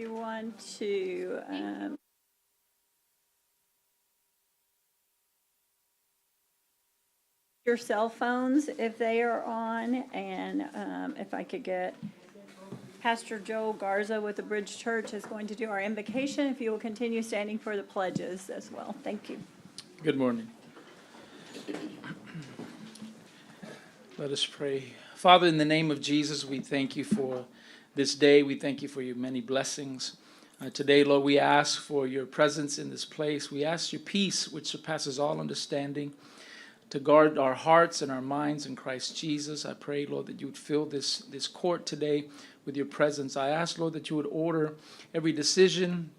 everyone to your cell phones if they are on, and if I could get Pastor Joel Garza with the Bridge Church is going to do our invocation. If you will continue standing for the pledges as well. Thank you. Good morning. Let us pray. Father, in the name of Jesus, we thank you for this day. We thank you for your many blessings. Today, Lord, we ask for your presence in this place. We ask your peace, which surpasses all understanding, to guard our hearts and our minds in Christ Jesus. I pray, Lord, that you would fill this court today with your presence. I ask, Lord, that you would order every decision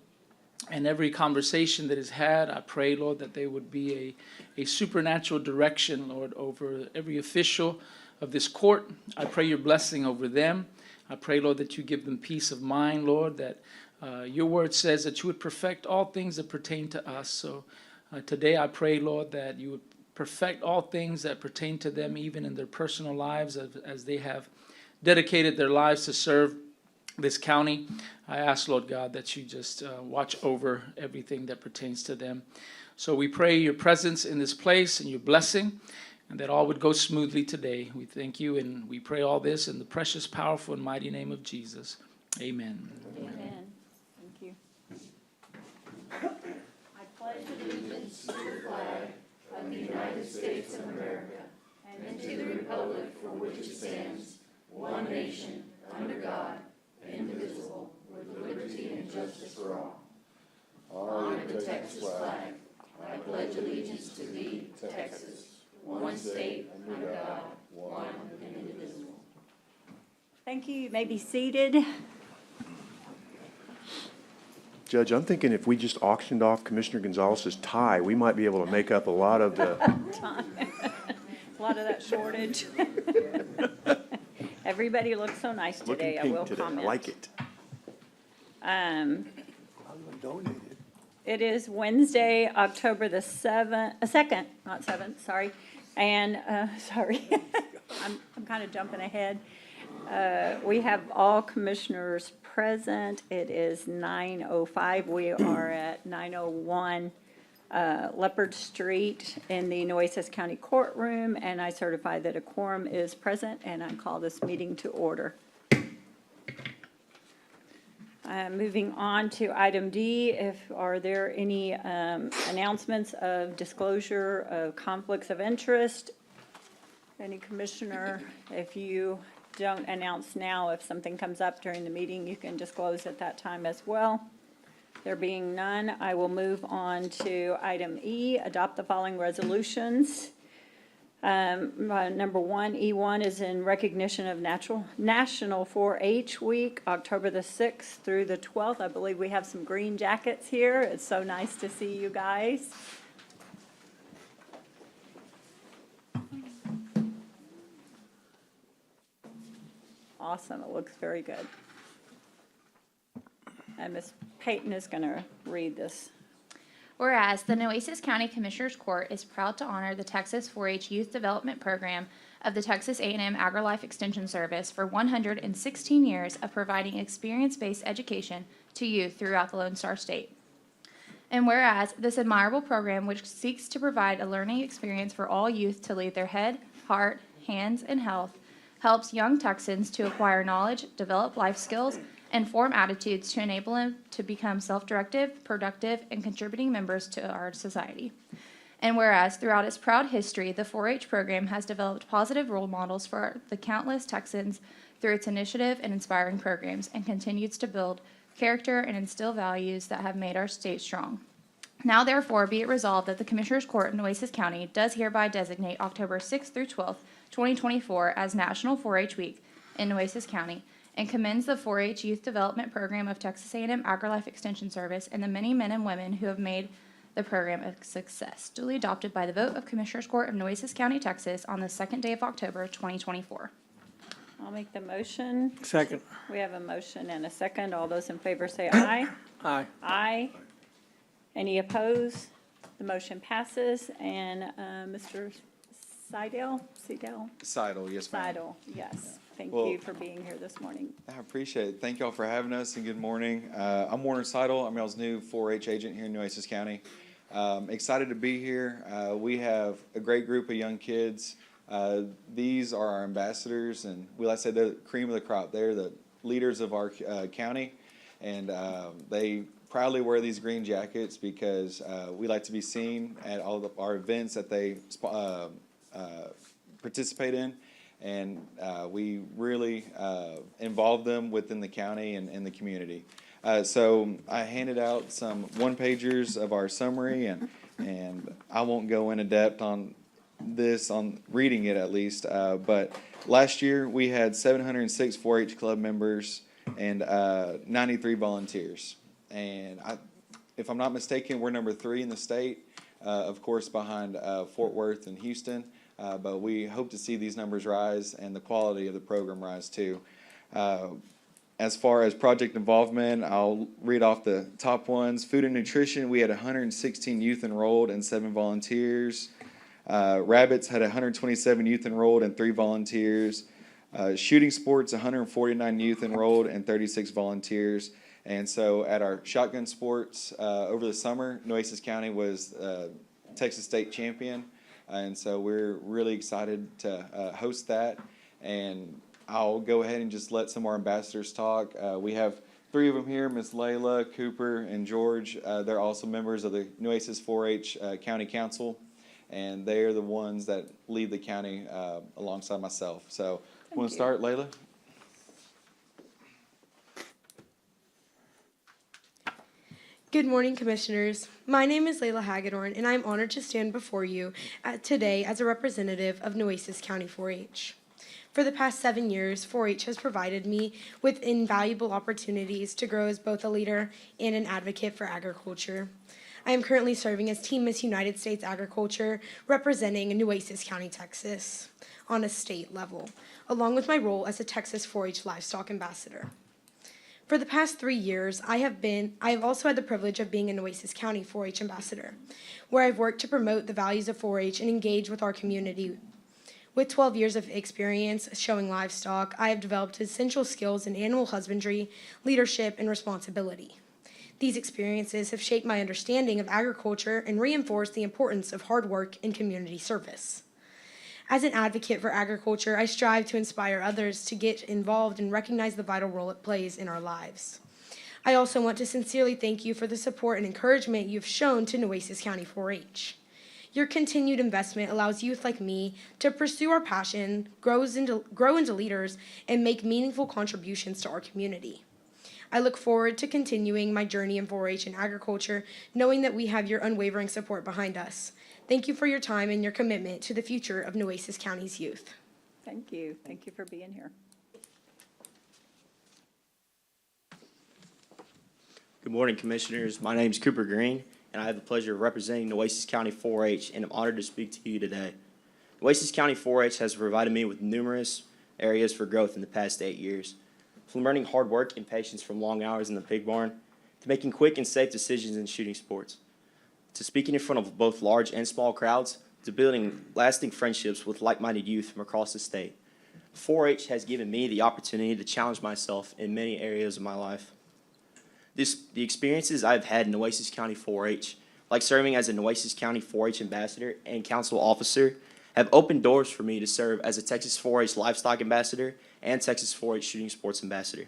and every conversation that is had. I pray, Lord, that there would be a supernatural direction, Lord, over every official of this court. I pray your blessing over them. I pray, Lord, that you give them peace of mind, Lord, that your word says that you would perfect all things that pertain to us. So today I pray, Lord, that you would perfect all things that pertain to them, even in their personal lives, as they have dedicated their lives to serve this county. I ask, Lord God, that you just watch over everything that pertains to them. So we pray your presence in this place and your blessing, and that all would go smoothly today. We thank you, and we pray all this in the precious, powerful, and mighty name of Jesus. Amen. Amen. Thank you. I pledge allegiance to the flag of the United States of America and to the republic for which it stands, one nation, under God, indivisible, with liberty and justice for all. Honor the Texas flag. I pledge allegiance to thee, Texas, one state, under God, one and indivisible. Thank you. You may be seated. Judge, I'm thinking if we just auctioned off Commissioner Gonzalez's tie, we might be able to make up a lot of the... A lot of that shortage. Everybody looks so nice today, I will comment. I like it. It is Wednesday, October the 2nd, not 7th, sorry. And, sorry, I'm kind of jumping ahead. We have all commissioners present. It is 9:05. We are at 901 Leopard Street in the Nueces County Courtroom, and I certify that a quorum is present, and I call this meeting to order. Moving on to item D, are there any announcements of disclosure of conflicts of interest? Any commissioner, if you don't announce now, if something comes up during the meeting, you can disclose at that time as well. There being none, I will move on to item E, adopt the following resolutions. Number one, E1 is in recognition of National 4-H Week, October the 6th through the 12th. I believe we have some green jackets here. It's so nice to see you guys. Awesome, it looks very good. And Ms. Payton is going to read this. Whereas the Nueces County Commissioners Court is proud to honor the Texas 4-H Youth Development Program of the Texas A&M AgriLife Extension Service for 116 years of providing experience-based education to youth throughout the Lone Star State. And whereas this admirable program, which seeks to provide a learning experience for all youth to lead their head, heart, hands, and health, helps young Texans to acquire knowledge, develop life skills, and form attitudes to enable them to become self-directed, productive, and contributing members to our society. And whereas throughout its proud history, the 4-H program has developed positive role models for the countless Texans through its initiative and inspiring programs, and continues to build character and instill values that have made our state strong. Now therefore be it resolved that the Commissioners Court in Nueces County does hereby designate October 6th through 12th, 2024 as National 4-H Week in Nueces County, and commends the 4-H Youth Development Program of Texas A&M AgriLife Extension Service and the many men and women who have made the program a success. Duly adopted by the vote of Commissioners Court of Nueces County, Texas on the 2nd day of October, 2024. I'll make the motion. Second. We have a motion and a second. All those in favor say aye. Aye. Aye. Any opposed? The motion passes. And Mr. Seidel, Seidel, yes, ma'am. Seidel, yes. Thank Well- you for being here this morning. I appreciate it. Thank y'all for having us, and good morning. I'm Warner Seidel. I'm y'all's new 4-H agent here in Nueces County. Excited to be here. We have a great group of young kids. These are our ambassadors, and we like to say they're the cream of the crop. They're the leaders of our county, and they proudly wear these green jackets because we like to be seen at all of our events that they participate in. And we really involve them within the county and the community. So I handed out some one-pagers of our summary, and I won't go into depth on this, on reading it at least. But last year, we had 706 4-H club members and 93 volunteers. And if I'm not mistaken, we're number 3 in the state, of course, behind Fort Worth and Houston. But we hope to see these numbers rise and the quality of the program rise too. As far as project involvement, I'll read off the top ones. Food and nutrition, we had 116 youth enrolled and 7 volunteers. Rabbits had 127 youth enrolled and 3 volunteers. Shooting sports, 149 youth enrolled and 36 volunteers. And so at our shotgun sports over the summer, Nueces County was Texas State champion. And so we're really excited to host that. And I'll go ahead and just let some of our ambassadors talk. We have 3 of them here, Miss Layla, Cooper, and George. They're also members of the Nueces 4-H County Council. And they are the ones that lead the county alongside myself. So you want to start, Layla? Good morning, Commissioners. My name is Layla Hagedorn, and I am honored to stand before you today as a representative of Nueces County 4-H. For the past 7 years, 4-H has provided me with invaluable opportunities to grow as both a leader and an advocate for agriculture. I am currently serving as Team Miss United States Agriculture, representing Nueces County, Texas, on a state level, along with my role as a Texas 4-H Livestock Ambassador. For the past 3 years, I have also had the privilege of being a Nueces County 4-H ambassador, where I've worked to promote the values of 4-H and engage with our community. With 12 years of experience showing livestock, I have developed essential skills in animal husbandry, leadership, and responsibility. These experiences have shaped my understanding of agriculture and reinforced the importance of hard work and community service. As an advocate for agriculture, I strive to inspire others to get involved and recognize the vital role it plays in our lives. I also want to sincerely thank you for the support and encouragement you've shown to Nueces County 4-H. Your continued investment allows youth like me to pursue our passion, grow into leaders, and make meaningful contributions to our community. I look forward to continuing my journey in 4-H and agriculture, knowing that we have your unwavering support behind us. Thank you for your time and your commitment to the future of Nueces County's youth. Thank you. Thank you for being here. Good morning, Commissioners. My name is Cooper Green, and I have the pleasure of representing Nueces County 4-H, and I'm honored to speak to you today. Nueces County 4-H has provided me with numerous areas for growth in the past 8 years, from learning hard work and patience from long hours in the pig barn, to making quick and safe decisions in shooting sports, to speaking in front of both large and small crowds, to building lasting friendships with like-minded youth from across the state. 4-H has given me the opportunity to challenge myself in many areas of my life. The experiences I've had in Nueces County 4-H, like serving as a Nueces County 4-H ambassador and council officer, have opened doors for me to serve as a Texas 4-H livestock ambassador and Texas 4-H shooting sports ambassador.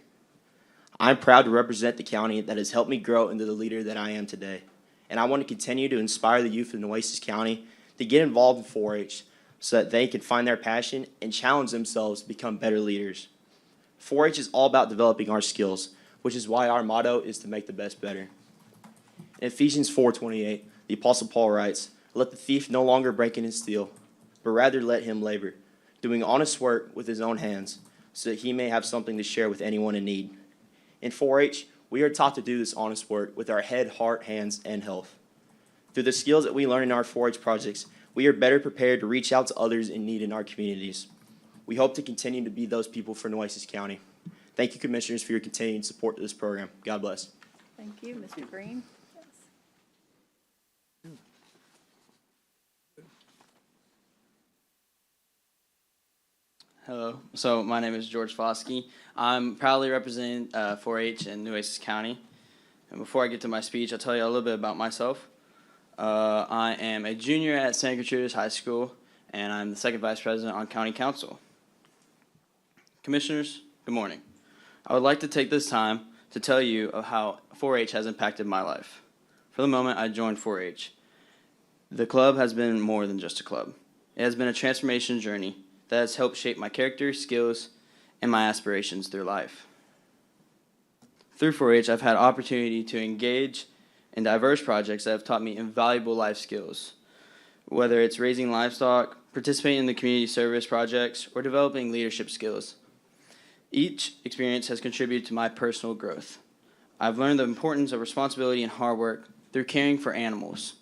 I'm proud to represent the county that has helped me grow into the leader that I am today. And I want to continue to inspire the youth of Nueces County to get involved in 4-H so that they can find their passion and challenge themselves to become better leaders. 4-H is all about developing our skills, which is why our motto is to make the best better. In Ephesians 4:28, the Apostle Paul writes, "Let the thief no longer break in and steal, but rather let him labor, doing honest work with his own hands, so that he may have something to share with anyone in need." In 4-H, we are taught to do this honest work with our head, heart, hands, and health. Through the skills that we learn in our 4-H projects, we are better prepared to reach out to others in need in our communities. We hope to continue to be those people for Nueces County. Thank you, Commissioners, for your continued support of this program. God bless. Thank you, Mr. Green. Yes. Hello. So my name is George Foskey. I'm proudly representing 4-H in Nueces County. And before I get to my speech, I'll tell you a little bit about myself. I am a junior at Santa Gertrudis High School, and I'm the second vice president on county council. Commissioners, good morning. I would like to take this time to tell you of how 4-H has impacted my life. For the moment I joined 4-H, the club has been more than just a club. It has been a transformation journey that has helped shape my character, skills, and my aspirations through life. Through 4-H, I've had opportunity to engage in diverse projects that have taught me invaluable life skills, whether it's raising livestock, participating in the community service projects, or developing leadership skills. Each experience has contributed to my personal growth. I've learned the importance of responsibility and hard work through caring for animals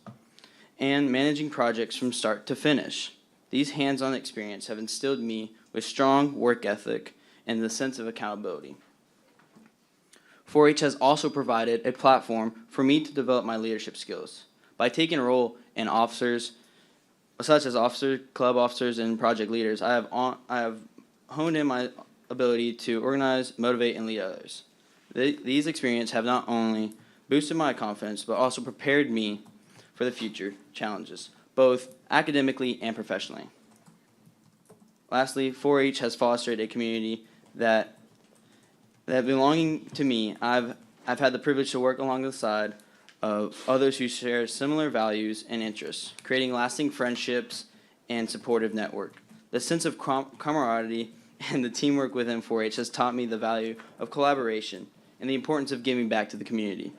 and managing projects from start to finish. These hands-on experiences have instilled me with strong work ethic and the sense of accountability. 4-H has also provided a platform for me to develop my leadership skills. By taking a role in officers, such as club officers, and project leaders, I have honed in my ability to organize, motivate, and lead others. These experiences have not only boosted my confidence, but also prepared me for the future challenges, both academically and professionally. Lastly, 4-H has fostered a community that belonging to me. I've had the privilege to work along the side of others who share similar values and interests, creating lasting friendships and supportive network. The sense of camaraderie and the teamwork within 4-H has taught me the value of collaboration and the importance of giving back to the community.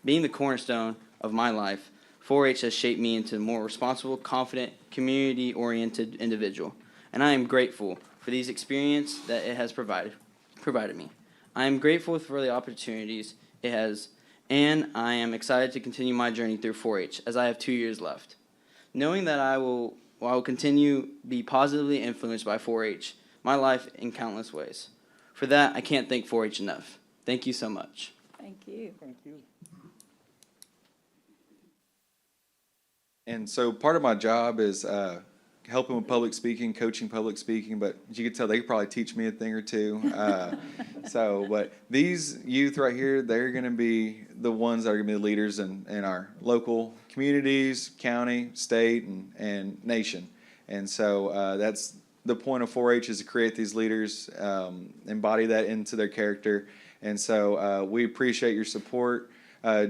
Being the cornerstone of my life, 4-H has shaped me into a more responsible, confident, community-oriented individual, and I am grateful for these experiences that it has provided me. I am grateful for the opportunities it has, and I am excited to continue my journey through 4-H as I have 2 years left. Knowing that I will continue to be positively influenced by 4-H, my life in countless ways. For that, I can't thank 4-H enough. Thank you so much. Thank you. Thank you. And so part of my job is helping with public speaking, coaching public speaking, but as you can tell, they could probably teach me a thing or two. But these youth right here, they're going to be the ones that are going to be the leaders in our local communities, county, state, and nation. And so that's the point of 4-H, is to create these leaders, embody that into their character. And so we appreciate your support,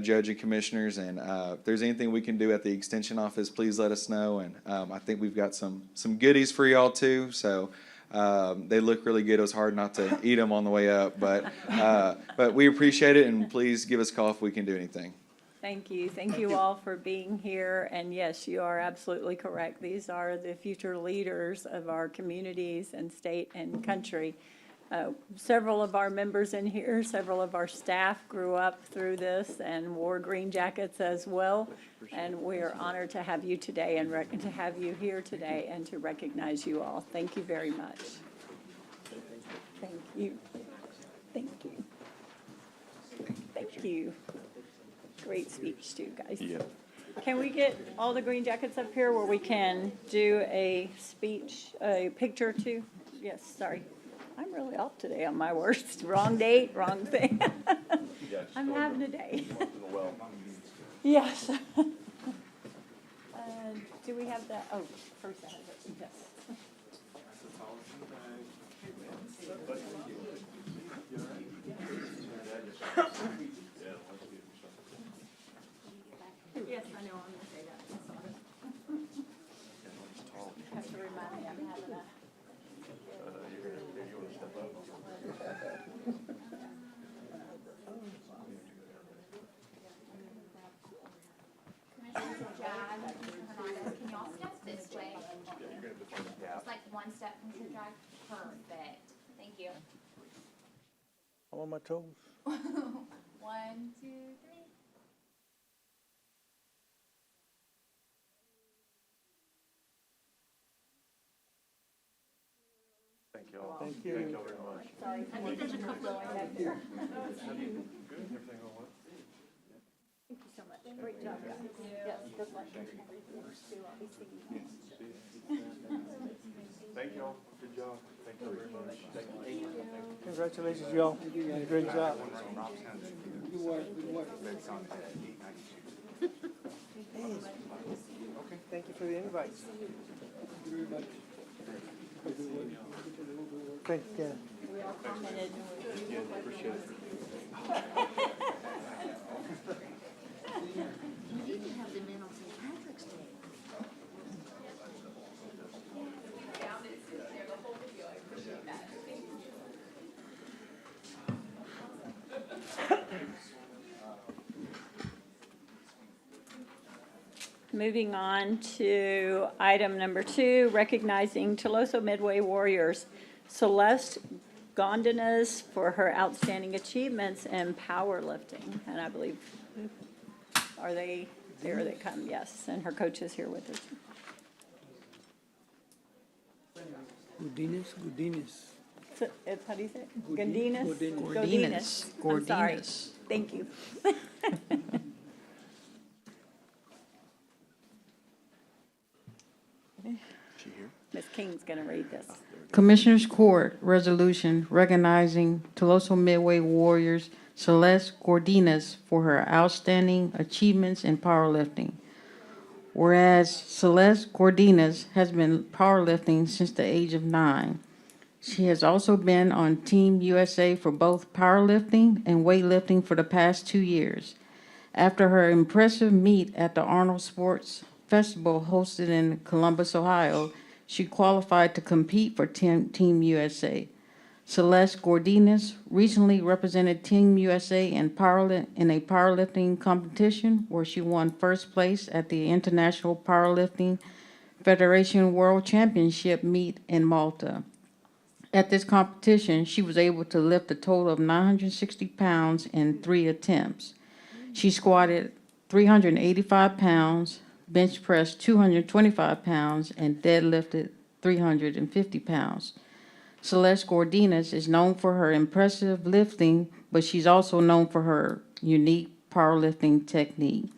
Judge and Commissioners, and if there's anything we can do at the Extension Office, please let us know. And I think we've got some goodies for y'all too, so they look really good. It was hard not to eat them on the way up, but we appreciate it, and please give us a call if we can do anything. Thank you. Thank you all for being here. And yes, you are absolutely correct. These are the future leaders of our communities and state and country. Several of our members in here, several of our staff grew up through this and wore green jackets as well. And we are honored to have you today and to have you here today and to recognize you all. Thank you very much. Thank you. Thank you. Thank you. Great speech too, guys. Yeah. Can we get all the green jackets up here where we can do a speech, a picture too? Yes, sorry. I'm really off today on my worst. Wrong date, wrong thing. I'm having a day. Yes. Do we have that? Oh, first I have it. Yes. Yes, I know, I'm gonna say that, I'm sorry. You have to remind me I'm having a. Can y'all step this way? Just like one step from your drive. Perfect. Thank you. I'm on my toes. 1, 2, 3. Thank you all. Thank you. Thank you all very much. Sorry. I think there's a couple going back there. Everything all right? Thank you so much. Great job, guys. Yes, good luck. Too. I'll be seeing you. Thank you all. Good job. Congratulations, y'all. You did a great job. Thank you for the invites. Thank you, Ken. We all commented. Moving on to item number 2, recognizing Toloso Midway Warriors Celeste Gondinas for her outstanding achievements in powerlifting. And I believe, are they, there they come, yes, and her coach is here with us. Godinez. So, how do you say it? Gondinas? Godinez. I'm sorry. Godinez. Thank you. Ms. King's going to read this. Commissioners Court Resolution recognizing Toloso Midway Warriors Celeste Godinez for her outstanding achievements in powerlifting. Whereas Celeste Godinez has been powerlifting since the age of 9. She has also been on Team USA for both powerlifting and weightlifting for the past 2 years. After her impressive meet at the Arnold Sports Festival hosted in Columbus, Ohio, she qualified to compete for Team USA. Celeste Godinez recently represented Team USA in a powerlifting competition where she won first place at the International Powerlifting Federation World Championship meet in Malta. At this competition, she was able to lift a total of 960 pounds in 3 attempts. She squatted 385 pounds, bench pressed 225 pounds, and deadlifted 350 pounds. Celeste Godinez is known for her impressive lifting, but she's also known for her unique powerlifting technique.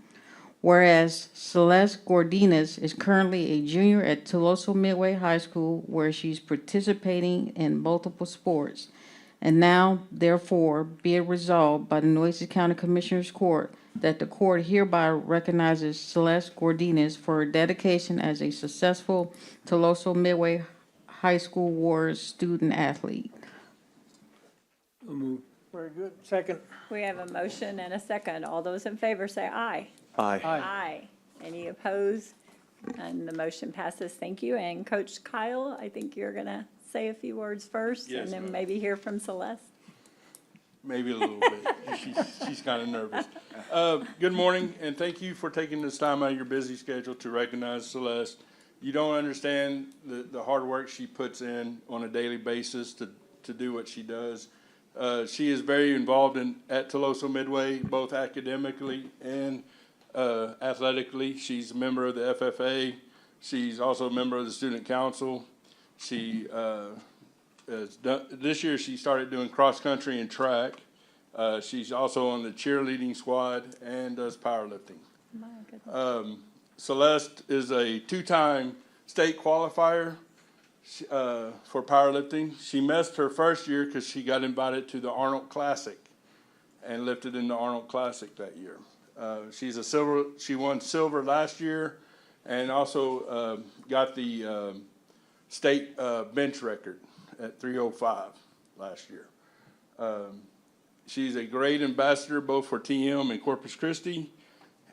Whereas Celeste Godinez is currently a junior at Toloso Midway High School, where she's participating in multiple sports. And now, therefore, be it resolved by the Nueces County Commissioners Court that the court hereby recognizes Celeste Godinez for her dedication as a successful Toloso Midway High School Warriors student athlete. Very good. Second. We have a motion and a second. All those in favor say aye. Aye. Aye. Any opposed? And the motion passes. Thank you. And Coach Kyle, I think you're going to say a few words first, Yes, and then ma'am. maybe hear from Celeste. Maybe a little bit. She's kind of nervous. Good morning, and thank you for taking this time out of your busy schedule to recognize Celeste. You don't understand the hard work she puts in on a daily basis to do what she does. She is very involved at Toloso Midway, both academically and athletically. She's a member of the FFA. She's also a member of the student council. She this year she started doing cross country and track. She's also on the cheerleading squad and does powerlifting. My goodness. Celeste is a 2-time state qualifier for powerlifting. She missed her first year because she got invited to the Arnold Classic and lifted in the Arnold Classic that year. She won silver last year and also got the state bench record at 305 last year. She's a great ambassador both for TM and Corpus Christi,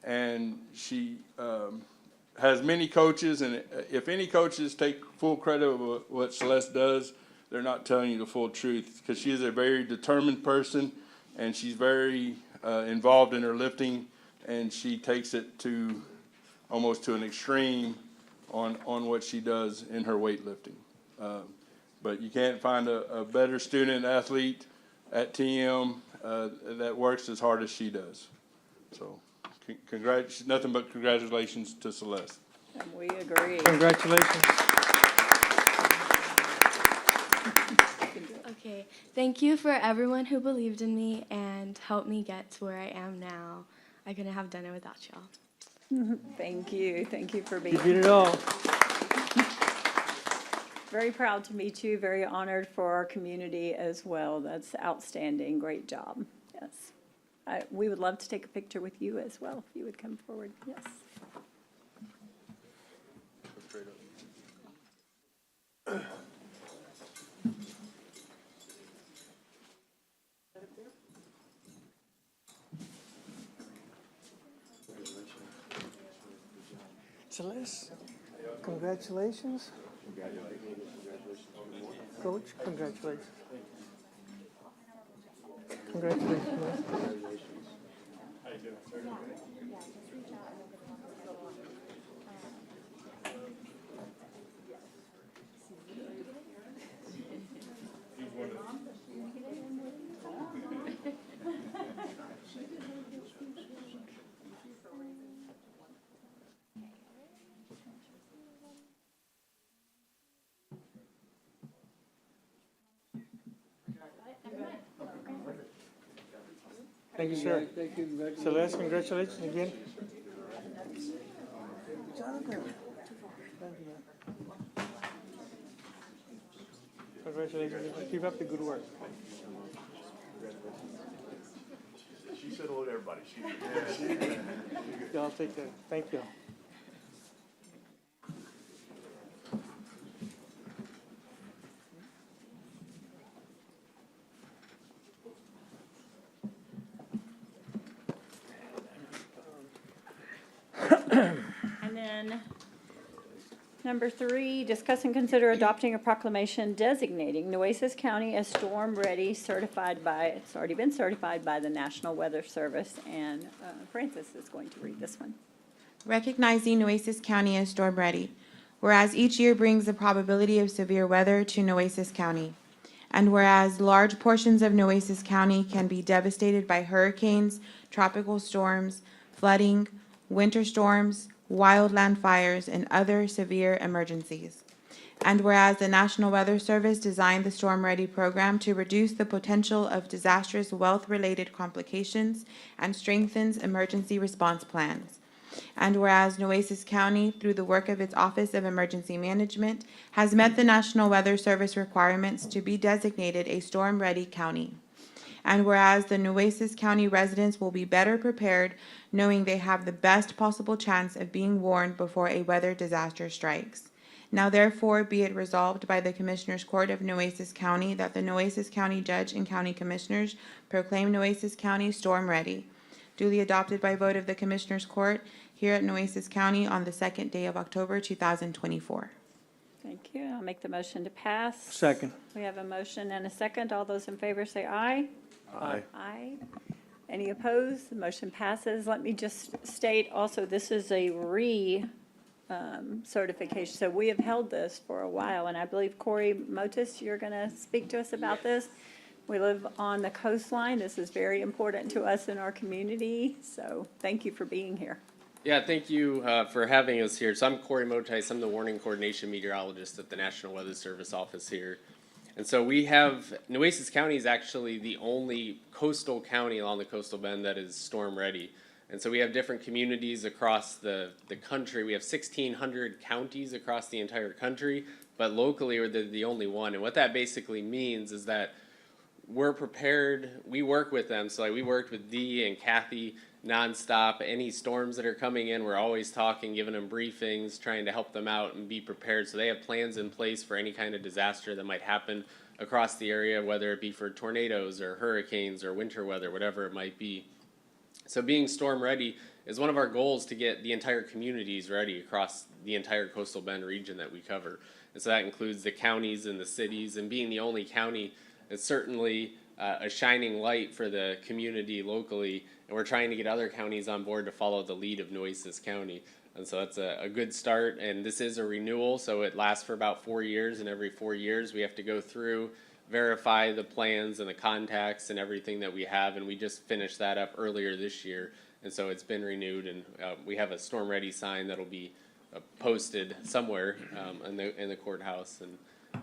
and she has many coaches, and if any coaches take full credit of what Celeste does, they're not telling you the full truth, because she is a very determined person, and she's very involved in her lifting, and she takes it to almost to an extreme on what she does in her weightlifting. But you can't find a better student athlete at TM that works as hard as she does. So nothing but congratulations to Celeste. And we agree. Congratulations. Okay, thank you for everyone who believed in me and helped me get to where I am now. I couldn't have done it without y'all. Thank you. Thank you for being You did it all. very proud to meet you, very honored for our community as well. That's outstanding, great job, yes. We would love to take a picture with you as well, if you would come forward, yes. Celeste, congratulations. Coach, congratulations. Congratulations. Thank you, sir. Thank you. Celeste, congratulations again. Congratulations. Keep up the good work. She said hello to everybody. Y'all take care. Thank you. And then, number 3, discuss and consider adopting a proclamation designating Nueces County as storm-ready, certified by, it's already been certified by the National Weather Service, and Francis is going to read this one. Recognizing Nueces County as storm ready, whereas each year brings the probability of severe weather to Nueces County, and whereas large portions of Nueces County can be devastated by hurricanes, tropical storms, flooding, winter storms, wildland fires, and other severe emergencies. And whereas the National Weather Service designed the Storm Ready program to reduce the potential of disastrous wealth-related complications and strengthens emergency response plans. And whereas Nueces County, through the work of its Office of Emergency Management, has met the National Weather Service requirements to be designated a storm-ready county. And whereas the Nueces County residents will be better prepared knowing they have the best possible chance of being warned before a weather disaster strikes. Now therefore be it resolved by the Commissioners Court of Nueces County that the Nueces County Judge and County Commissioners proclaim Nueces County storm ready. Duly adopted by vote of the Commissioners Court here at Nueces County on the 2nd day of October 2024. Thank you. I'll make the motion to pass. Second. We have a motion and a second. All those in favor say aye. Aye. Aye. Any opposed? The motion passes. Let me just state also, this is a certification. So we have held this for a while, and I believe Corey Motis, you're going to speak to us about this. We live on the coastline. This is very important to us in our community, so thank you for being here. Yeah, thank you for having us here. So I'm Corey Motis. I'm the warning coordination meteorologist at the National Weather Service office here. And so we have, Nueces County is actually the only coastal county along the coastal bend that is storm ready. And so we have different communities across the country. We have 1,600 counties across the entire country, but locally we're the only one. And what that basically means is that we're prepared, we work with them. So like we worked with Dee and Kathy nonstop. Any storms that are coming in, we're always talking, giving them briefings, trying to help them out and be prepared. So they have plans in place for any kind of disaster that might happen across the area, whether it be for tornadoes or hurricanes or winter weather, whatever it might be. So being storm ready is one of our goals, to get the entire communities ready across the entire coastal bend region that we cover. And so that includes the counties and the cities, and being the only county, it's certainly a shining light for the community locally, and we're trying to get other counties on board to follow the lead of Nueces County. And so that's a good start, and this is a renewal, so it lasts for about 4 years, and every 4 years we have to go through, verify the plans and the contacts and everything that we have, and we just finished that up earlier this year, and so it's been renewed, and we have a storm ready sign that'll be posted somewhere in the courthouse. And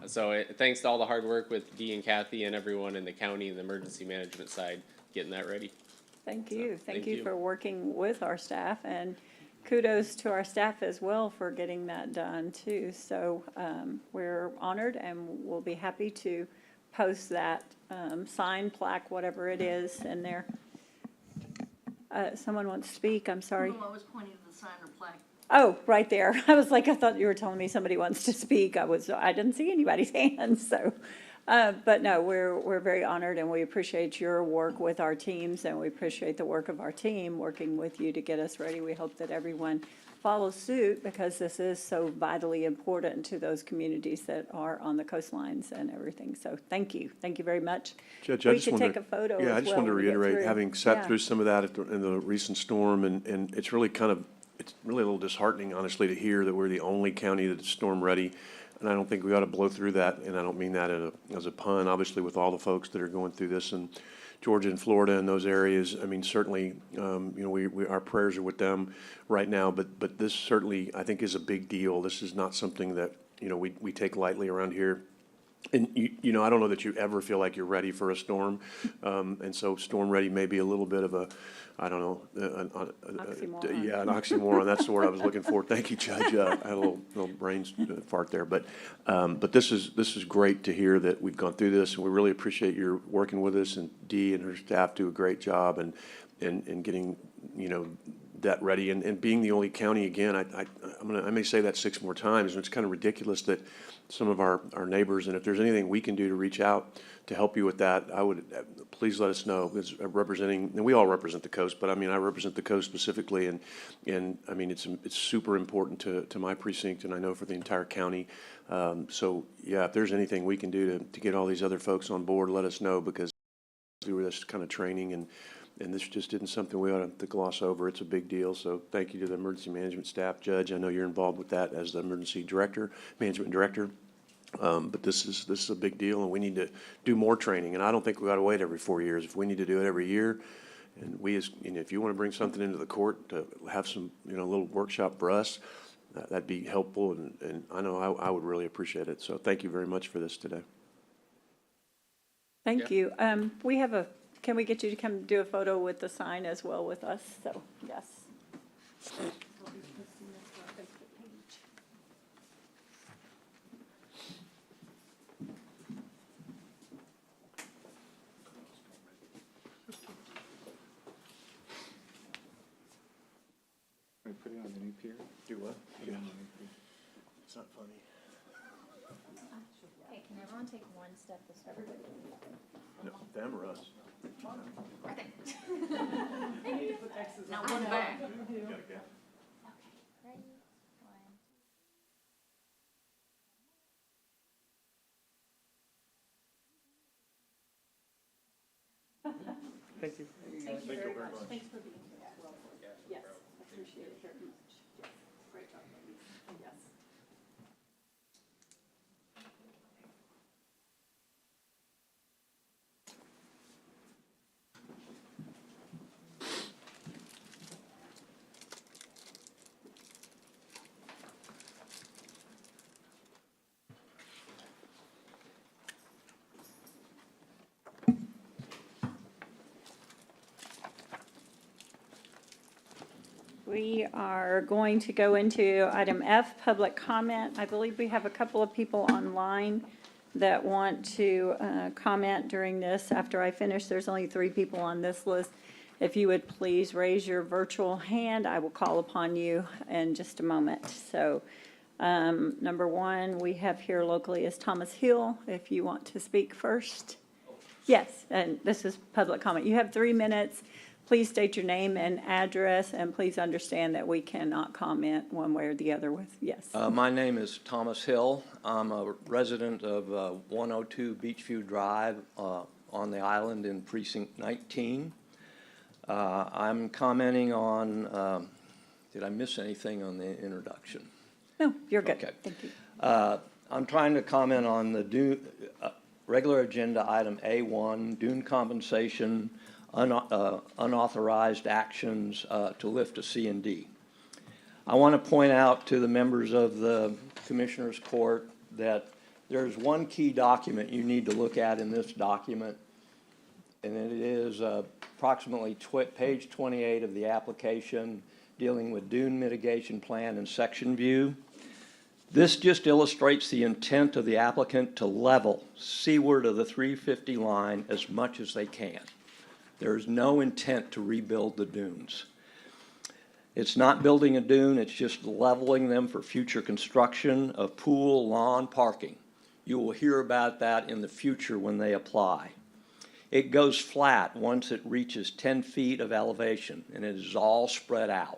so thanks to all the hard work with Dee and Kathy and everyone in the county and the emergency management side getting that ready. Thank you. So, Thank you for working with our staff. And kudos to our staff as well for getting that done too. So we're honored and we'll be happy to post that sign, plaque, whatever it is in there. Someone wants to speak, I'm sorry. I was pointing to the sign or plaque. Oh, right there. I was like, I thought you were telling me somebody wants to speak. I didn't see anybody's hands, so. But no, we're very honored and we appreciate your work with our teams and we appreciate the work of our team working with you to get us ready. We hope that everyone follows suit because this is so vitally important to those communities that are on the coastlines and everything. So thank you. Thank you very much. Judge, I We just could wanted, take a photo yeah, I as just well wanted to when we get reiterate, through. having sat Yeah. through some of that in the recent storm, and it's really it's really a little disheartening, honestly, to hear that we're the only county that's storm ready. And I don't think we ought to blow through that, and I don't mean that as a pun, obviously, with all the folks that are going through this in Georgia and Florida and those areas. I mean, certainly, our prayers are with them right now, but this certainly, I think, is a big deal. This is not something that, we take lightly around here. And I don't know that you ever feel like you're ready for a storm. And so storm ready may be a little bit of I don't know. Oxymoron. Yeah, an oxymoron. That's the word I was looking for. Thank you, Judge. I had a little brain fart there. But this is great to hear that we've gone through this, and we really appreciate your working with us. And Dee and her staff do a great job and getting that ready. And being the only county, again, I may say that 6 more times. And it's kind of ridiculous that some of our neighbors, and if there's anything we can do to reach out to help you with that, I would, please let us know. Because representing, and we all represent the coast, but I mean, I represent the coast specifically, and I mean, it's super important to my precinct, and I know for the entire county. So yeah, if there's anything we can do to get all these other folks on board, let us know, because through this kind of training, and this just isn't something we ought to gloss over. It's a big deal. So thank you to the emergency management staff. Judge, I know you're involved with that as the emergency management director. But this is a big deal, and we need to do more training. And I don't think we ought to wait every 4 years. If we need to do it every year, and if you want to bring something into the court to have some, little workshop for us, that'd be helpful. And I know I would really appreciate it. So thank you very much for this today. Thank you. Can we get you to come do a photo with the sign as well with us? So, yes. Put it on the new pier. Do what? Yeah. It's not funny. Hey, can everyone take one step this way? No, them or us? Right there. Now one back. Ready? One. Thank you. Thank you very much. Thanks for being here as well. Yes, appreciate it very much. Yes, great job, ladies. Yes. We are going to go into item F, public comment. I believe we have a couple of people online that want to comment during this. After I finish, there's only 3 people on this list. If you would please raise your virtual hand, I will call upon you in just a moment. So number 1 we have here locally is Thomas Hill, if you want to speak first. Yes, and this is public comment. You have 3 minutes. Please state your name and address, and please understand that we cannot comment one way or the other with, yes. My name is Thomas Hill. I'm a resident of 102 Beachview Drive on the island in Precinct 19. I'm commenting on, did I miss anything on the introduction? No, you're good. Okay. Thank you. I'm trying to comment on the regular agenda item A1, dune compensation, unauthorized actions to lift a C&D. I want to point out to the members of the Commissioners Court that there's one key document you need to look at in this document, and it is approximately page 28 of the application, dealing with dune mitigation plan and section view. This just illustrates the intent of the applicant to level seaward of the 350 line as much as they can. There is no intent to rebuild the dunes. It's not building a dune, it's just leveling them for future construction of pool, lawn, parking. You will hear about that in the future when they apply. It goes flat once it reaches 10 feet of elevation, and it is all spread out.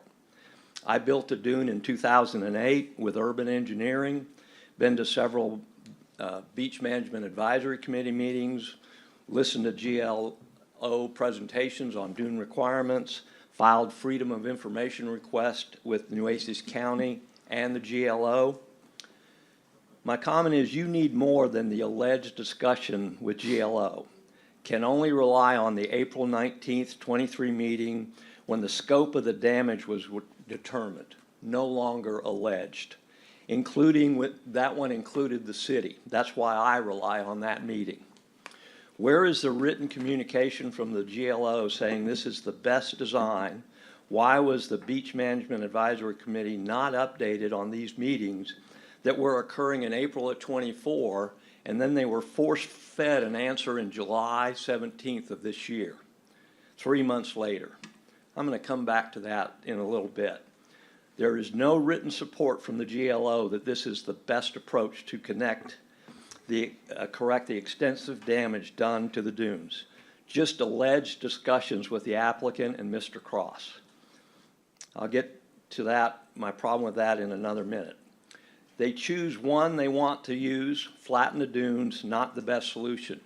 I built a dune in 2008 with urban engineering, been to several beach management advisory committee meetings, listened to GLO presentations on dune requirements, filed freedom of information request with Nueces County and the GLO. My comment is you need more than the alleged discussion with GLO. Can only rely on the April 19th, 23 meeting when the scope of the damage was determined, no longer alleged, that one included the city. That's why I rely on that meeting. Where is the written communication from the GLO saying this is the best design? Why was the Beach Management Advisory Committee not updated on these meetings that were occurring in April of 24, and then they were force-fed an answer in July 17th of this year, 3 months later? I'm going to come back to that in a little bit. There is no written support from the GLO that this is the best approach to correct the extensive damage done to the dunes. Just alleged discussions with the applicant and Mr. Cross. I'll get to that, my problem with that, in another minute. They choose one they want to use, flatten the dunes, not the best solution.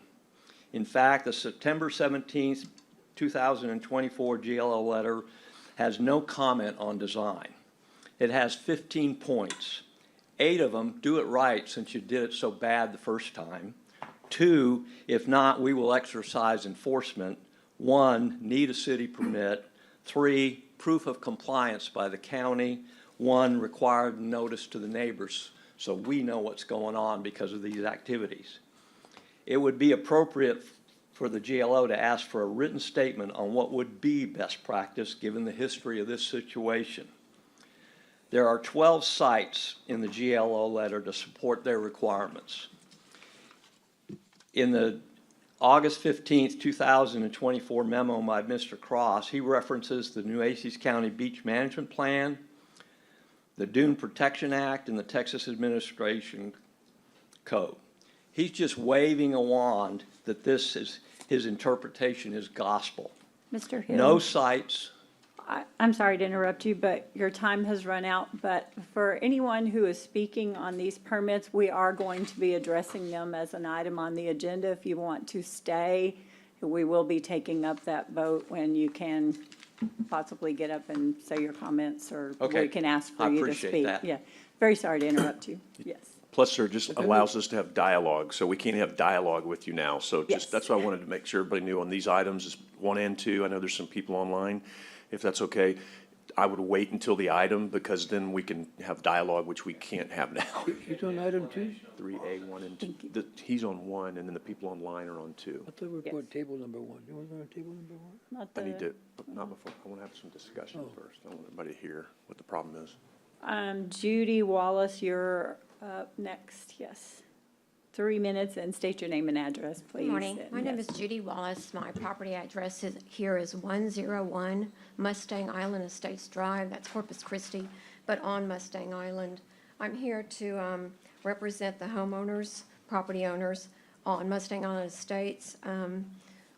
In fact, the September 17th, 2024 GLO letter has no comment on design. It has 15 points. 8 of them, do it right since you did it so bad the first time. 2, if not, we will exercise enforcement. 1, need a city permit. 3, proof of compliance by the county. 1, required notice to the neighbors so we know what's going on because of these activities. It would be appropriate for the GLO to ask for a written statement on what would be best practice given the history of this situation. There are 12 sites in the GLO letter to support their requirements. In the August 15th, 2024 memo by Mr. Cross, he references the Nueces County Beach Management Plan, the Dune Protection Act, and the Texas Administration Code. He's just waving a wand that this is, his interpretation is gospel. Mr. Hill? No sites. I'm sorry to interrupt you, but your time has run out. But for anyone who is speaking on these permits, we are going to be addressing them as an item on the agenda. If you want to stay, we will be taking up that vote when you can possibly get up and say your comments, or Okay. we can ask for I you to appreciate speak. that. Yeah, very sorry to interrupt you. Yes. Plus, sir, just allows us to have dialogue, so we can't have dialogue with you now. So Yes. just, that's why I wanted to make sure everybody knew on these items, is 1 and 2. I know there's some people online. If that's okay, I would wait until the item, because then we can have dialogue, which we can't have now. He's on item 2? 3A, 1 and 2. He's on 1, and then the people online are on 2. I thought we were going table number 1. You want to go on table number 1? Not I need the, to, not before, I want to have some discussion first. I want everybody to hear what the problem is. Judy Wallace, you're up next, yes. 3 minutes, and state your name and address, please. Good morning. And My name is yes. Judy Wallace. My property address here is 101 Mustang Island Estates Drive. That's Corpus Christi, but on Mustang Island. I'm here to represent the homeowners, property owners on Mustang Island Estates.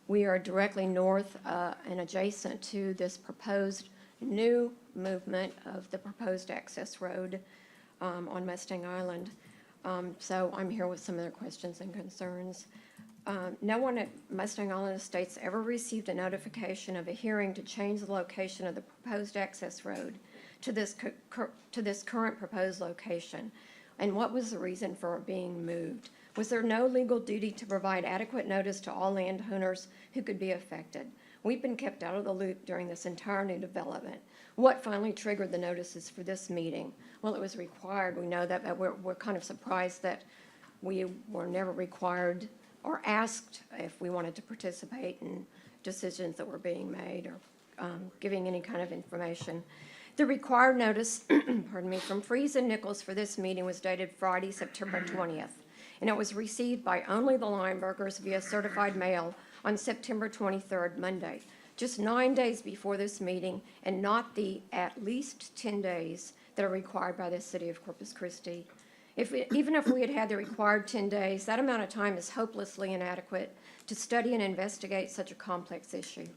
We are directly north and adjacent to this proposed new movement of the proposed access road on Mustang Island. So I'm here with some of their questions and concerns. No one at Mustang Island Estates ever received a notification of a hearing to change the location of the proposed access road to this current proposed location. And what was the reason for it being moved? Was there no legal duty to provide adequate notice to all landowners who could be affected? We've been kept out of the loop during this entire new development. What finally triggered the notices for this meeting? Well, it was required. We know that, but we're kind of surprised that we were never required or asked if we wanted to participate in decisions that were being made, or giving any kind of information. The required notice, pardon me, from Freeze and Nichols for this meeting was dated Friday, September 20th, and it was received by only the Linebergers via certified mail on September 23rd, Monday, just 9 days before this meeting, and not the at least 10 days that are required by the city of Corpus Christi. Even if we had had the required 10 days, that amount of time is hopelessly inadequate to study and investigate such a complex issue.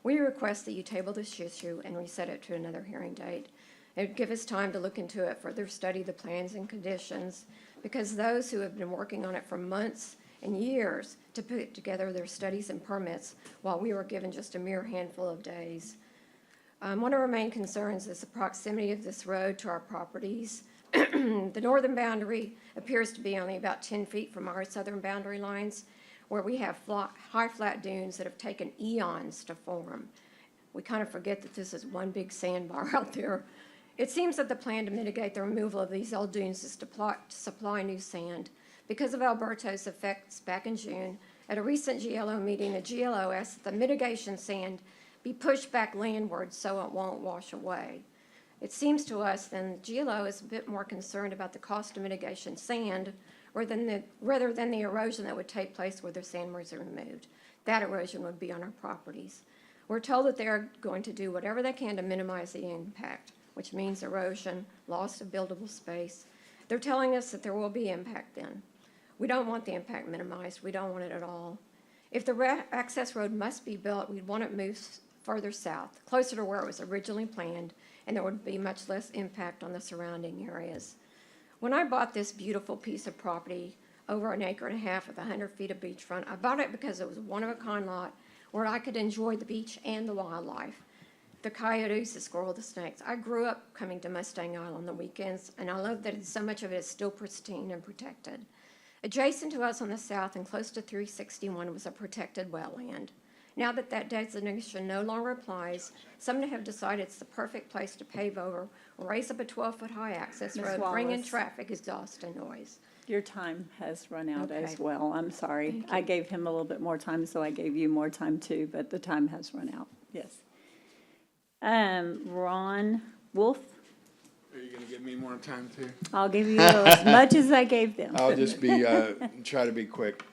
We request that you table this issue and reset it to another hearing date. It would give us time to look into it, further study the plans and conditions, because those who have been working on it for months and years to put together their studies and permits, while we were given just a mere handful of days. One of our main concerns is the proximity of this road to our properties. The northern boundary appears to be only about 10 feet from our southern boundary lines, where we have high flat dunes that have taken eons to form. We kind of forget that this is one big sandbar out there. It seems that the plan to mitigate the removal of these old dunes is to supply new sand. Because of Alberto's effects back in June, at a recent GLO meeting, the GLO asked that the mitigation sand be pushed back landward so it won't wash away. It seems to us then GLO is a bit more concerned about the cost of mitigation sand rather than the erosion that would take place where the sand was removed. That erosion would be on our properties. We're told that they're going to do whatever they can to minimize the impact, which means erosion, loss of buildable space. They're telling us that there will be impact then. We don't want the impact minimized. We don't want it at all. If the access road must be built, we'd want it moved further south, closer to where it was originally planned, and there would be much less impact on the surrounding areas. When I bought this beautiful piece of property, over 1.5 acres with 100 feet of beachfront, I bought it because it was a one-of-a-kind lot where I could enjoy the beach and the wildlife, the coyotes, the squirrel, the snakes. I grew up coming to Mustang Island on the weekends, and I love that so much of it is still pristine and protected. Adjacent to us on the south and close to 361 was a protected wetland. Now that that designation no longer applies, some have decided it's the perfect place to pave over, raise up a 12-foot high access Ms. road, bring in Wallace. traffic, exhaust, and noise. Your time has run out Okay. as well. I'm sorry. Thank I you. gave him a little bit more time, so I gave you more time too, but the time has run out. Yes. Ron Wolf, Are you gonna give me more time too? I'll give you as much as I gave them. I'll just be, try to be quick.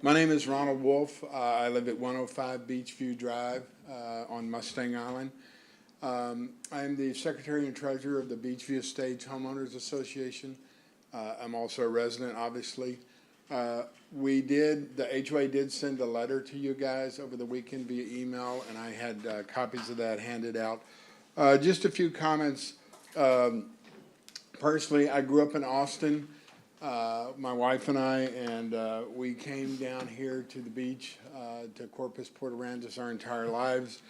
My name is Ronald Wolf. I live at 105 Beachview Drive on Mustang Island. I'm the Secretary and Treasurer of the Beachview Estates Homeowners Association. I'm also a resident, obviously. The HOA did send a letter to you guys over the weekend via email, and I had copies of that handed out. Just a few comments. Personally, I grew up in Austin. My wife and I, and we came down here to the beach, to Corpus, Port Aransas our entire lives.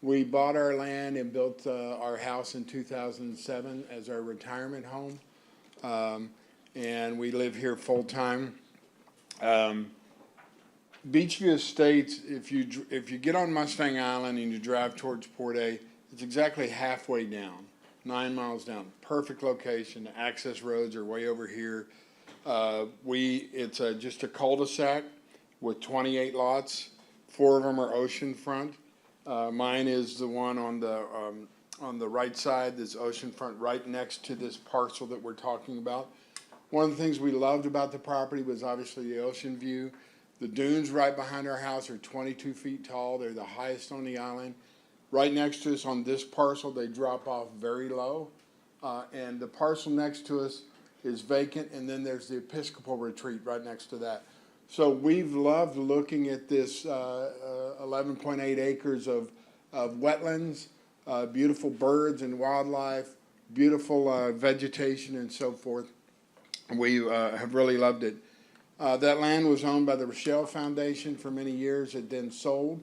We bought our land and built our house in 2007 as our retirement home, and we live here full-time. Beachview Estates, if you get on Mustang Island and you drive towards Port A, it's exactly halfway down, 9 miles down. Perfect location. The access roads are way over here. It's just a cul-de-sac with 28 lots. 4 of them are oceanfront. Mine is the one on the right side that's oceanfront, right next to this parcel that we're talking about. One of the things we loved about the property was obviously the ocean view. The dunes right behind our house are 22 feet tall. They're the highest on the island. Right next to us on this parcel, they drop off very low. And the parcel next to us is vacant, and then there's the Episcopal Retreat right next to that. So we've loved looking at this 11.8 acres of wetlands, beautiful birds and wildlife, beautiful vegetation and so forth. We have really loved it. That land was owned by the Rochelle Foundation for many years. It then sold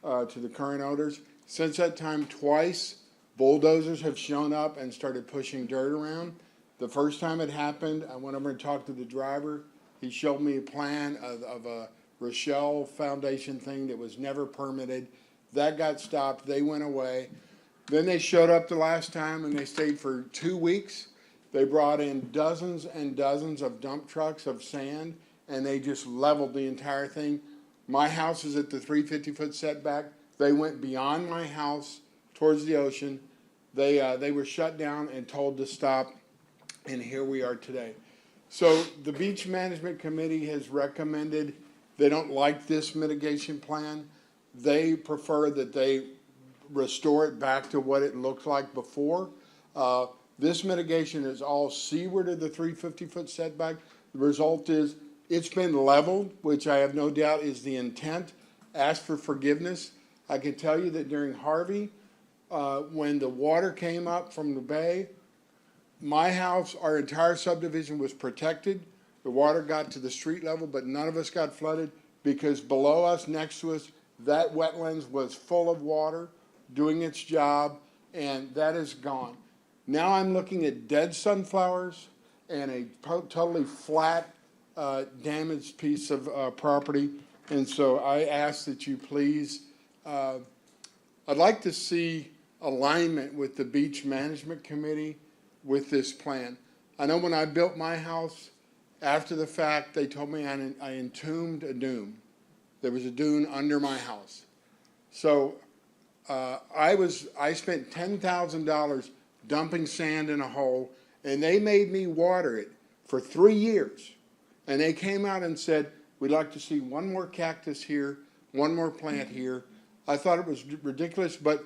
to the current owners. Since that time, twice, bulldozers have shown up and started pushing dirt around. The first time it happened, I went over and talked to the driver. He showed me a plan of a Rochelle Foundation thing that was never permitted. That got stopped. They went away. Then they showed up the last time, and they stayed for 2 weeks. They brought in dozens and dozens of dump trucks of sand, and they just leveled the entire thing. My house is at the 350-foot setback. They went beyond my house towards the ocean, They were shut down and told to stop, and here we are today. So the Beach Management Committee has recommended, they don't like this mitigation plan. They prefer that they restore it back to what it looked like before. This mitigation is all seaward of the 350-foot setback. The result is it's been leveled, which I have no doubt is the intent. Ask for forgiveness. I can tell you that during Harvey, when the water came up from the bay, my house, our entire subdivision was protected. The water got to the street level, but none of us got flooded because below us, next to us, that wetlands was full of water doing its job, and that is gone. Now I'm looking at dead sunflowers and a totally flat, damaged piece of property. And so I ask that you please, I'd like to see alignment with the Beach Management Committee with this plan. I know when I built my house, after the fact, they told me I entombed a dune. There was a dune under my house. So I spent $10,000 dumping sand in a hole, and they made me water it for 3 years. And they came out and said, we'd like to see one more cactus here, one more plant here. I thought it was ridiculous, but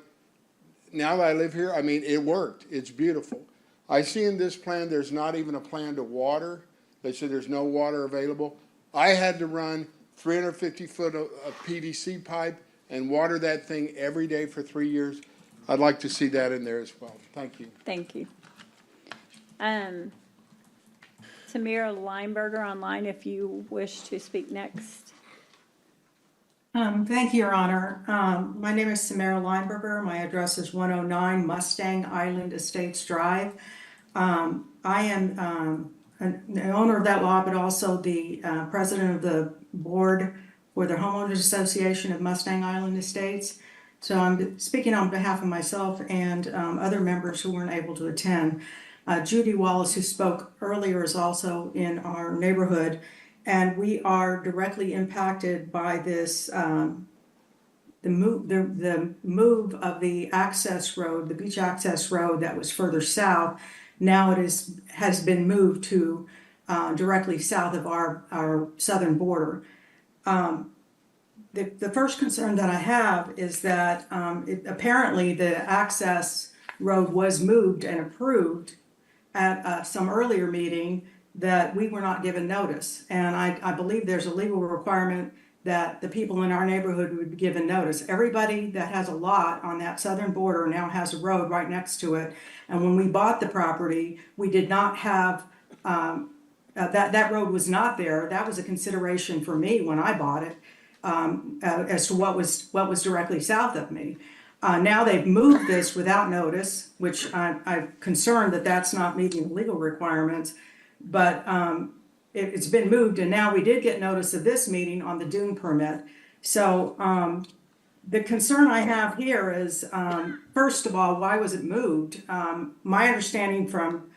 now that I live here, I mean, it worked. It's beautiful. I see in this plan there's not even a plan to water. They said there's no water available. I had to run 350 foot of PVC pipe and water that thing every day for 3 years. I'd like to see that in there as well. Thank you. Thank you. Tamira Lineberger online, if you wish to speak next. Thank you, Your Honor. My name is Samara Lineberger. My address is 109 Mustang Island Estates Drive. I am the owner of that lot, but also the president of the board for the Homeowners Association of Mustang Island Estates. So I'm speaking on behalf of myself and other members who weren't able to attend. Judy Wallace, who spoke earlier, is also in our neighborhood, and we are directly impacted by this, the move of the access road, the beach access road that was further south. Now has been moved to directly south of our southern border. The first concern that I have is that apparently the access road was moved and approved at some earlier meeting that we were not given notice. And I believe there's a legal requirement that the people in our neighborhood would be given notice. Everybody that has a lot on that southern border now has a road right next to it. And when we bought the property, we did not have, that road was not there. That was a consideration for me when I bought it, as to what was directly south of me. Now they've moved this without notice, which I'm concerned that that's not meeting the legal requirements, but it's been moved, and now we did get notice of this meeting on the dune permit. So the concern I have here is, first of all, why was it moved? My understanding from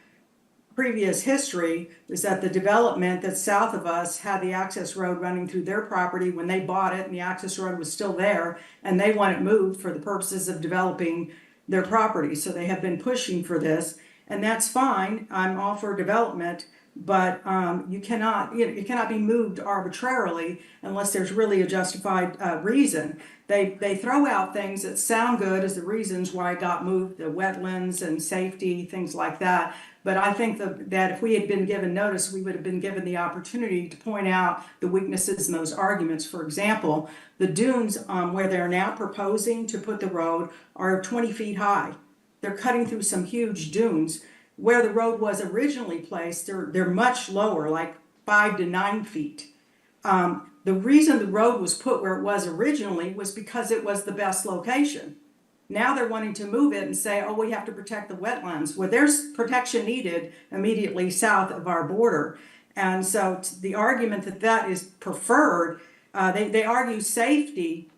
previous history is that the development that's south of us had the access road running through their property when they bought it, and the access road was still there, and they want it moved for the purposes of developing their property. So they have been pushing for this, and that's fine. I'm all for development, but it cannot be moved arbitrarily unless there's really a justified reason. They throw out things that sound good as the reasons why it got moved, the wetlands and safety, things like that. But I think that if we had been given notice, we would have been given the opportunity to point out the weaknesses in those arguments. For example, the dunes where they're now proposing to put the road are 20 feet high. They're cutting through some huge dunes. Where the road was originally placed, they're much lower, like 5 to 9 feet. The reason the road was put where it was originally was because it was the best location. Now they're wanting to move it and say, oh, we have to protect the wetlands. Well, there's protection needed immediately south of our border. And so the argument that that is preferred, they argue safety.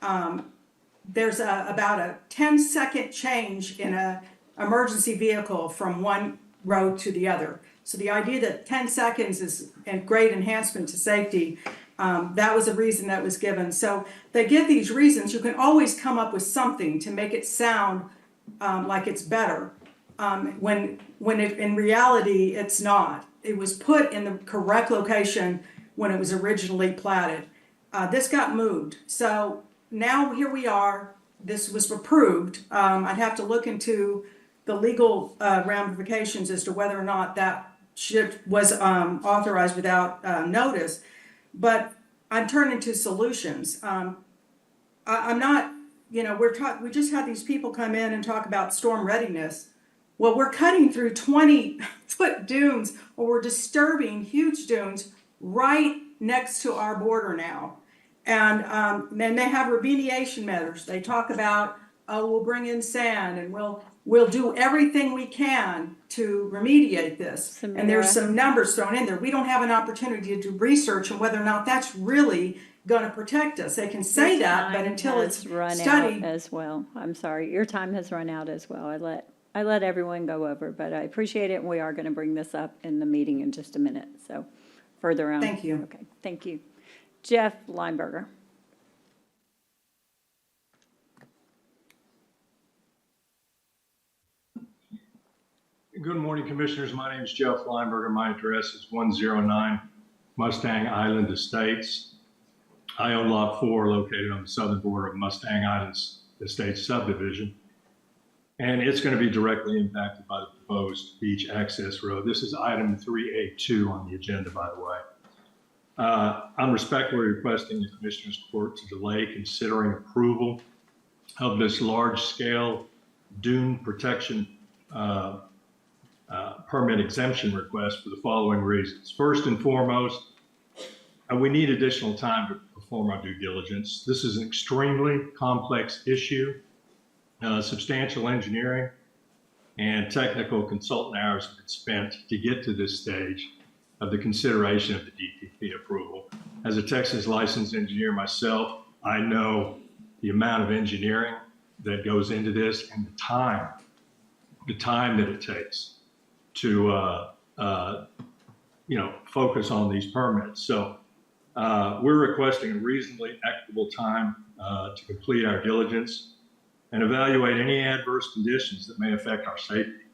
There's about a 10-second change in a emergency vehicle from one road to the other. So the idea that 10 seconds is a great enhancement to safety, that was a reason that was given. So they give these reasons. You can always come up with something to make it sound like it's better, when in reality, it's not. It was put in the correct location when it was originally platted. This got moved, so now here we are. This was approved. I'd have to look into the legal ramifications as to whether or not that shift was authorized without notice. But I'm turning to solutions. I'm not, we just had these people come in and talk about storm readiness. Well, we're cutting through 20-foot dunes, or we're disturbing huge dunes right next to our border now. And then they have remediation measures. They talk about, oh, we'll bring in sand and we'll do everything we can to remediate this. Samira. And there's some numbers thrown in there. We don't have an opportunity to do research on whether or not that's really going to protect us. They can say Your that, but time until it's has run studied. out as well. I'm sorry, your time has run out as well. I let everyone go over, but I appreciate it, and we are going to bring this up in the meeting in just a minute, so further on. Thank you. Okay, thank you. Jeff Lineberger. Good morning, Commissioners. My name is Jeff Lineberger. My address is 109 Mustang Island Estates. I own Lot 4 located on the southern border of Mustang Island Estates subdivision. And it's going to be directly impacted by the proposed beach access road. This is item 3A2 on the agenda, by the way. I'm respectfully requesting the Commissioners Court to delay considering approval of this large-scale dune protection permit exemption request for the following reasons. First and foremost, we need additional time to perform our due diligence. This is an extremely complex issue. Substantial engineering and technical consultant hours have been spent to get to this stage of the consideration of the DPP approval. As a Texas licensed engineer myself, I know the amount of engineering that goes into this and the time that it takes to focus on these permits. So we're requesting a reasonably equitable time to complete our diligence and evaluate any adverse conditions that may affect our safety.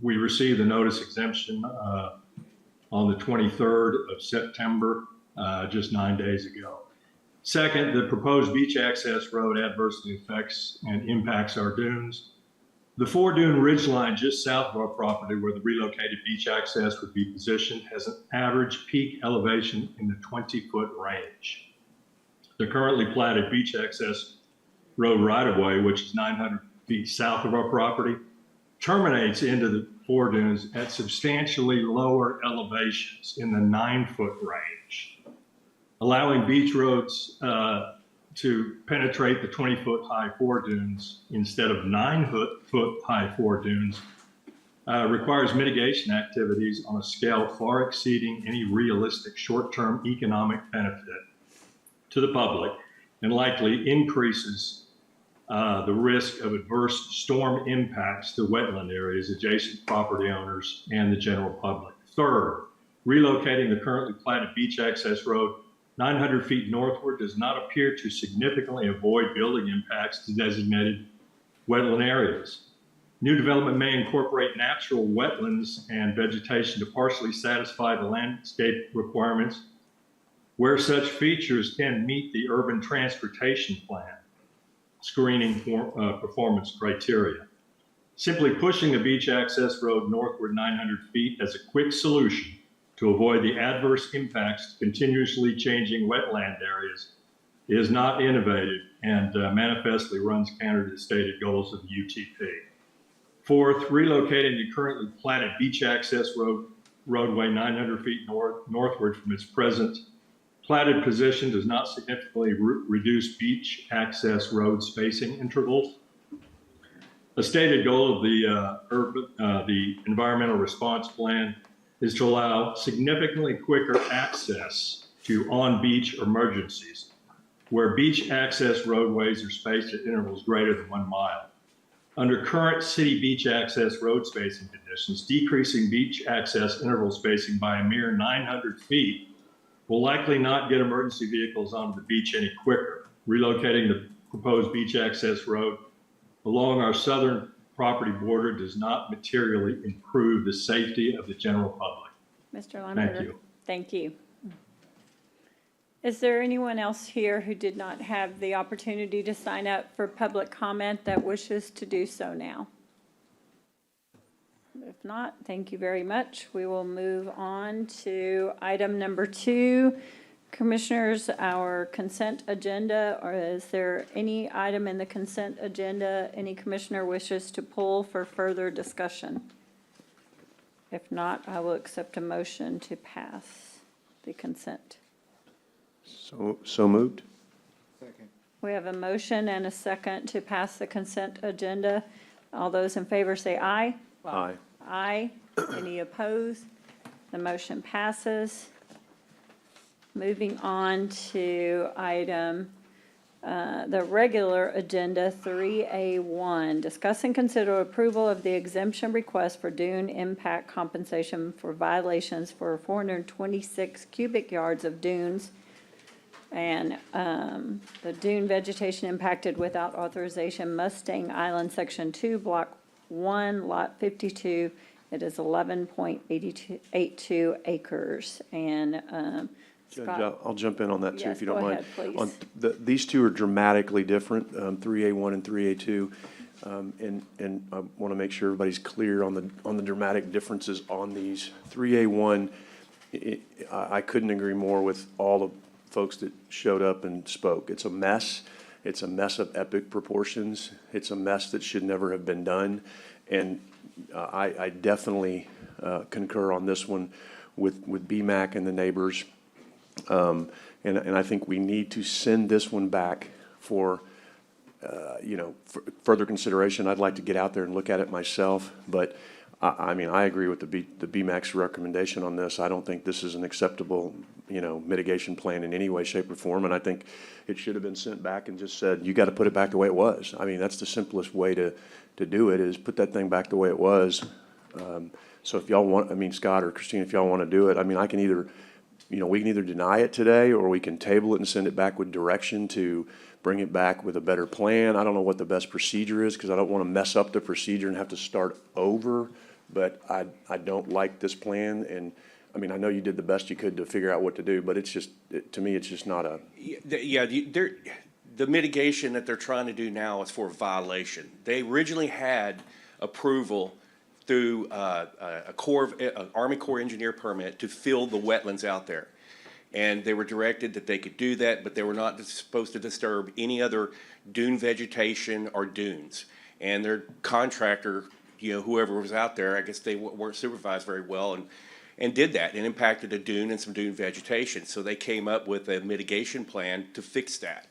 We received the notice exemption on the 23rd of September, just 9 days ago. Second, the proposed beach access road adversely affects and impacts our dunes. The 4-dune ridgeline just south of our property where the relocated beach access would be positioned has an average peak elevation in the 20-foot range. The currently platted beach access road right-of-way, which is 900 feet south of our property, terminates into the 4 dunes at substantially lower elevations in the 9-foot range, allowing beach roads to penetrate the 20-foot high 4 dunes instead of 9-foot high 4 dunes requires mitigation activities on a scale far exceeding any realistic short-term economic benefit to the public and likely increases the risk of adverse storm impacts to wetland areas, adjacent property owners, and the general public. Third, relocating the currently platted beach access road 900 feet northward does not appear to significantly avoid building impacts to designated wetland areas. New development may incorporate natural wetlands and vegetation to partially satisfy the landscape requirements where such features can meet the urban transportation plan screening performance criteria. Simply pushing the beach access road northward 900 feet as a quick solution to avoid the adverse impacts to continuously changing wetland areas is not innovative and manifestly runs counter to the stated goals of the UTP. Fourth, relocating the currently platted beach access roadway 900 feet northward from its present platted position does not significantly reduce beach access road spacing intervals. A stated goal of the environmental response plan is to allow significantly quicker access to on-beach emergencies, where beach access roadways are spaced at intervals greater than 1 mile. Under current city beach access road spacing conditions, decreasing beach access interval spacing by a mere 900 feet will likely not get emergency vehicles onto the beach any quicker. Relocating the proposed beach access road along our southern property border does not materially improve the safety of the general public. Mr. Lineberger. Thank you. Is there anyone else here who did not have the opportunity to sign up for public comment that wishes to do so now? If not, thank you very much. We will move on to item number 2. Commissioners, our consent agenda, or is there any item in the consent agenda any commissioner wishes to pull for further discussion? If not, I will accept a motion to pass the consent. So moved. Second. We have a motion and a second to pass the consent agenda. All those in favor say aye. Aye. Aye. Any opposed? The motion passes. Moving on to item, the regular agenda 3A1, discuss and consider approval of the exemption request for dune impact compensation for violations for 426 cubic yards of dunes and the dune vegetation impacted without authorization, Mustang Island, Section 2, Block 1, Lot 52. It is 11.82 acres. And Judge, I'll jump in on that too, Yes, if you don't go mind. ahead, please. On these two are dramatically different, 3A1 and 3A2. And I want to make sure everybody's clear on the dramatic differences on these. 3A1, I couldn't agree more with all the folks that showed up and spoke. It's a mess. It's a mess of epic proportions. It's a mess that should never have been done. And I definitely concur on this one with BMAC and the neighbors. And I think we need to send this one back for, further consideration. I'd like to get out there and look at it myself, but I mean, I agree with the BMAC's recommendation on this. I don't think this is an acceptable, mitigation plan in any way, shape, or form. And I think it should have been sent back and just said, you got to put it back the way it was. I mean, that's the simplest way to do it, is put that thing back the way it was. So if y'all want, Scott or Christine, if y'all want to do it, I can either, we can either deny it today, or we can table it and send it back with direction to bring it back with a better plan. I don't know what the best procedure is, because I don't want to mess up the procedure and have to start over. But I don't like this plan, and I know you did the best you could to figure out what to do, but it's just, to me, it's just not a. The mitigation that they're trying to do now is for violation. They originally had approval through an Army Corps engineer permit to fill the wetlands out there. And they were directed that they could do that, but they were not supposed to disturb any other dune vegetation or dunes. And their contractor, whoever was out there, I guess they weren't supervised very well and did that and impacted a dune and some dune vegetation. So they came up with a mitigation plan to fix that.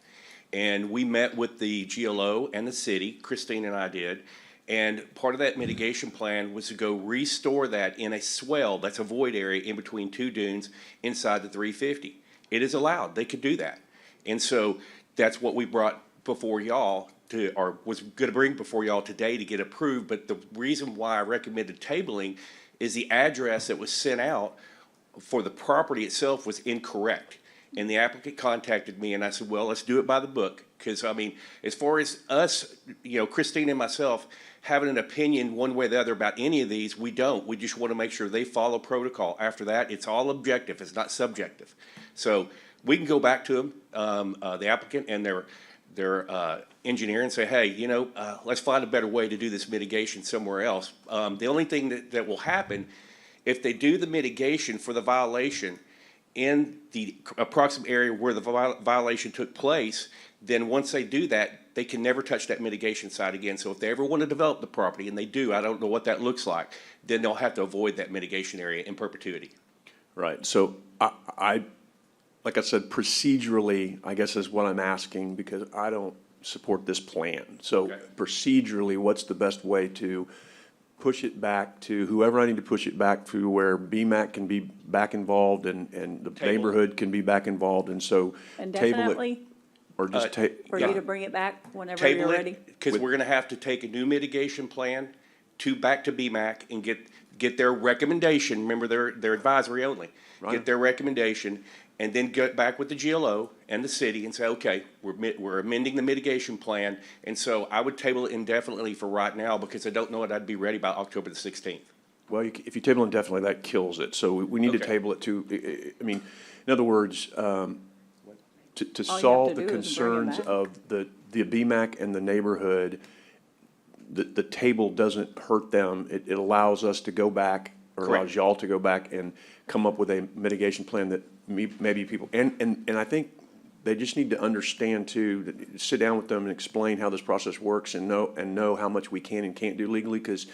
And we met with the GLO and the city, Christine and I did, and part of that mitigation plan was to go restore that in a swell, that's a void area in between two dunes inside the 350. It is allowed, they could do that. And so that's what we brought before y'all or was gonna bring before y'all today to get approved. But the reason why I recommended tabling is the address that was sent out for the property itself was incorrect. And the applicant contacted me and I said, well, let's do it by the book. Because as far as us, Christine and myself having an opinion one way or the other about any of these, we don't. We just want to make sure they follow protocol. After that, it's all objective. It's not subjective. So we can go back to them, the applicant and their engineer, and say, hey, let's find a better way to do this mitigation somewhere else. The only thing that will happen if they do the mitigation for the violation in the approximate area where the violation took place, then once they do that, they can never touch that mitigation site again. So if they ever want to develop the property, and they do, I don't know what that looks like, then they'll have to avoid that mitigation area in perpetuity. Right. So I like I said, procedurally, I guess is what I'm asking, because I don't support this plan. So procedurally, what's the best way to push it back to whoever I need to push it back to, where BMAC can be back involved and the neighborhood can be back involved, and so Indefinitely? table it, or just For you to bring it back whenever you're ready? Because we're gonna have to take a new mitigation plan back to BMAC and get their recommendation. Remember, they're advisory only. Right. Get their recommendation, and then get back with the GLO and the city and say, okay, we're amending the mitigation plan. And so I would table it indefinitely for right now because I don't know that I'd be ready by October the 16th. Well, if you table indefinitely, that kills it. So we need to Okay. table it to, I mean, in other words, to All you have solve to the do is bring it concerns back. of the BMAC and the neighborhood, the table doesn't hurt them. It allows us to go back, or allows Correct. y'all to go back and come up with a mitigation plan that maybe people, and I think they just need to understand too, that sit down with them and explain how this process works and know how much we can and can't do legally, because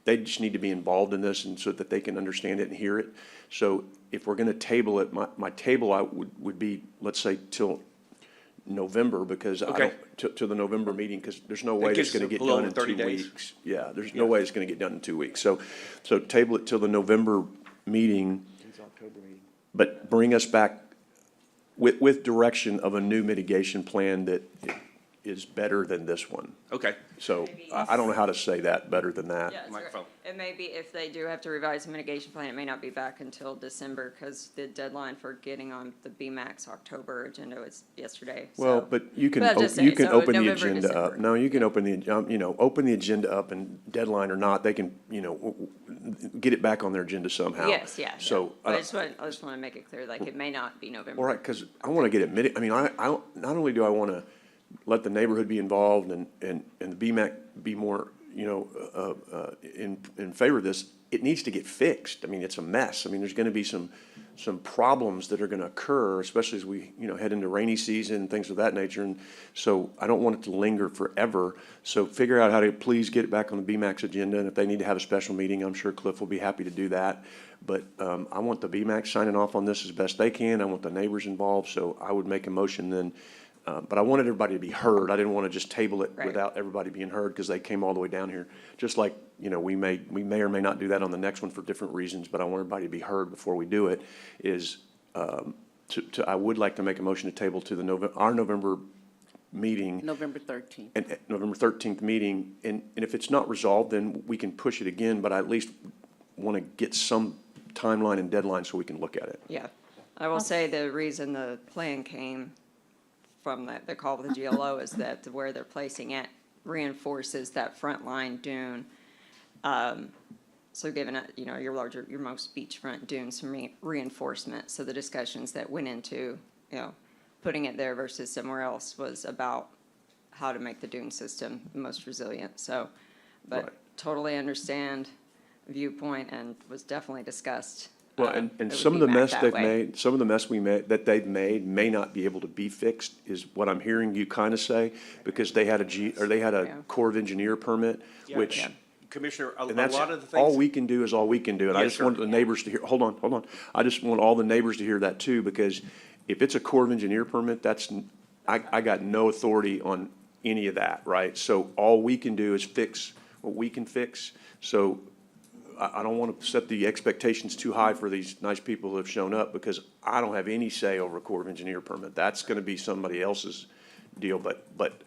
they just need to be involved in this and so that they can understand it and hear it. So if we're gonna table it, my table would be, let's say, till November, because I Okay. don't, to the November meeting, because there's no That way gives it's gonna us a get little done over in 30 2 days. weeks. Yeah, there's no way it's gonna get done in 2 weeks. So table it till the November meeting, but bring us back with direction of a new mitigation plan that is better than this one. Okay. So I don't know how to say that better than that. Yeah, it's Microphone. It may be, if they do have to revise the mitigation plan, it may not be back until December, because the deadline for getting on the BMAX October agenda was yesterday, so. Well, but you can, But I'm just you saying, can so open the November, agenda up. December. No, you can open the, open the agenda up, and deadline or not, they can, get it back on their agenda somehow. Yes, yeah. So, I just want to make it clear, like, it may not be November. all right, because I want to get it I mean, I, not only do I want to let the neighborhood be involved and the BMAC be more, in favor of this, it needs to get fixed. I mean, it's a mess. I mean, there's going to be some problems that are going to occur, especially as we, head into rainy season and things of that nature. And so I don't want it to linger forever. So figure out how to please get it back on the BMAX agenda. And if they need to have a special meeting, I'm sure Cliff will be happy to do that. But I want the BMAX signing off on this as best they can. I want the neighbors involved. So I would make a motion then. But I wanted everybody to be heard. I didn't want to just table it Right. without everybody being heard, because they came all the way down here. Just like, we may or may not do that on the next one for different reasons, but I want everybody to be heard before we do it, I would like to make a motion to table to our November meeting. November 13th. And November 13th meeting, and if it's not resolved, then we can push it again, but I at least want to get some timeline and deadline so we can look at it. Yeah, I will say the reason the plan came from the call with the GLO is that where they're placing it reinforces that front line dune. So given it, your most beachfront dune, some reinforcement. So the discussions that went into, putting it there versus somewhere else was about how to make the dune system the most resilient. So, but Right. totally understand viewpoint, and was definitely discussed. Well, it and would some of be the back mess that they've way. made, some of the mess that they've made may not be able to be fixed, is what I'm hearing you kind of say, because they had Yeah. a Corps of Engineer permit, Yeah. which, Yeah. Commissioner, a and that's, lot of the all things. we can do is all we can do. And I Yes, just sir. want the neighbors to hear, hold on. I just want all the neighbors to hear that too, because if it's a Corps of Engineer permit, I got no authority on any of that, right? So all we can do is fix what we can fix. So I don't want to set the expectations too high for these nice people who have shown up, because I don't have any say over a Corps of Engineer permit. That's going to be somebody else's deal. But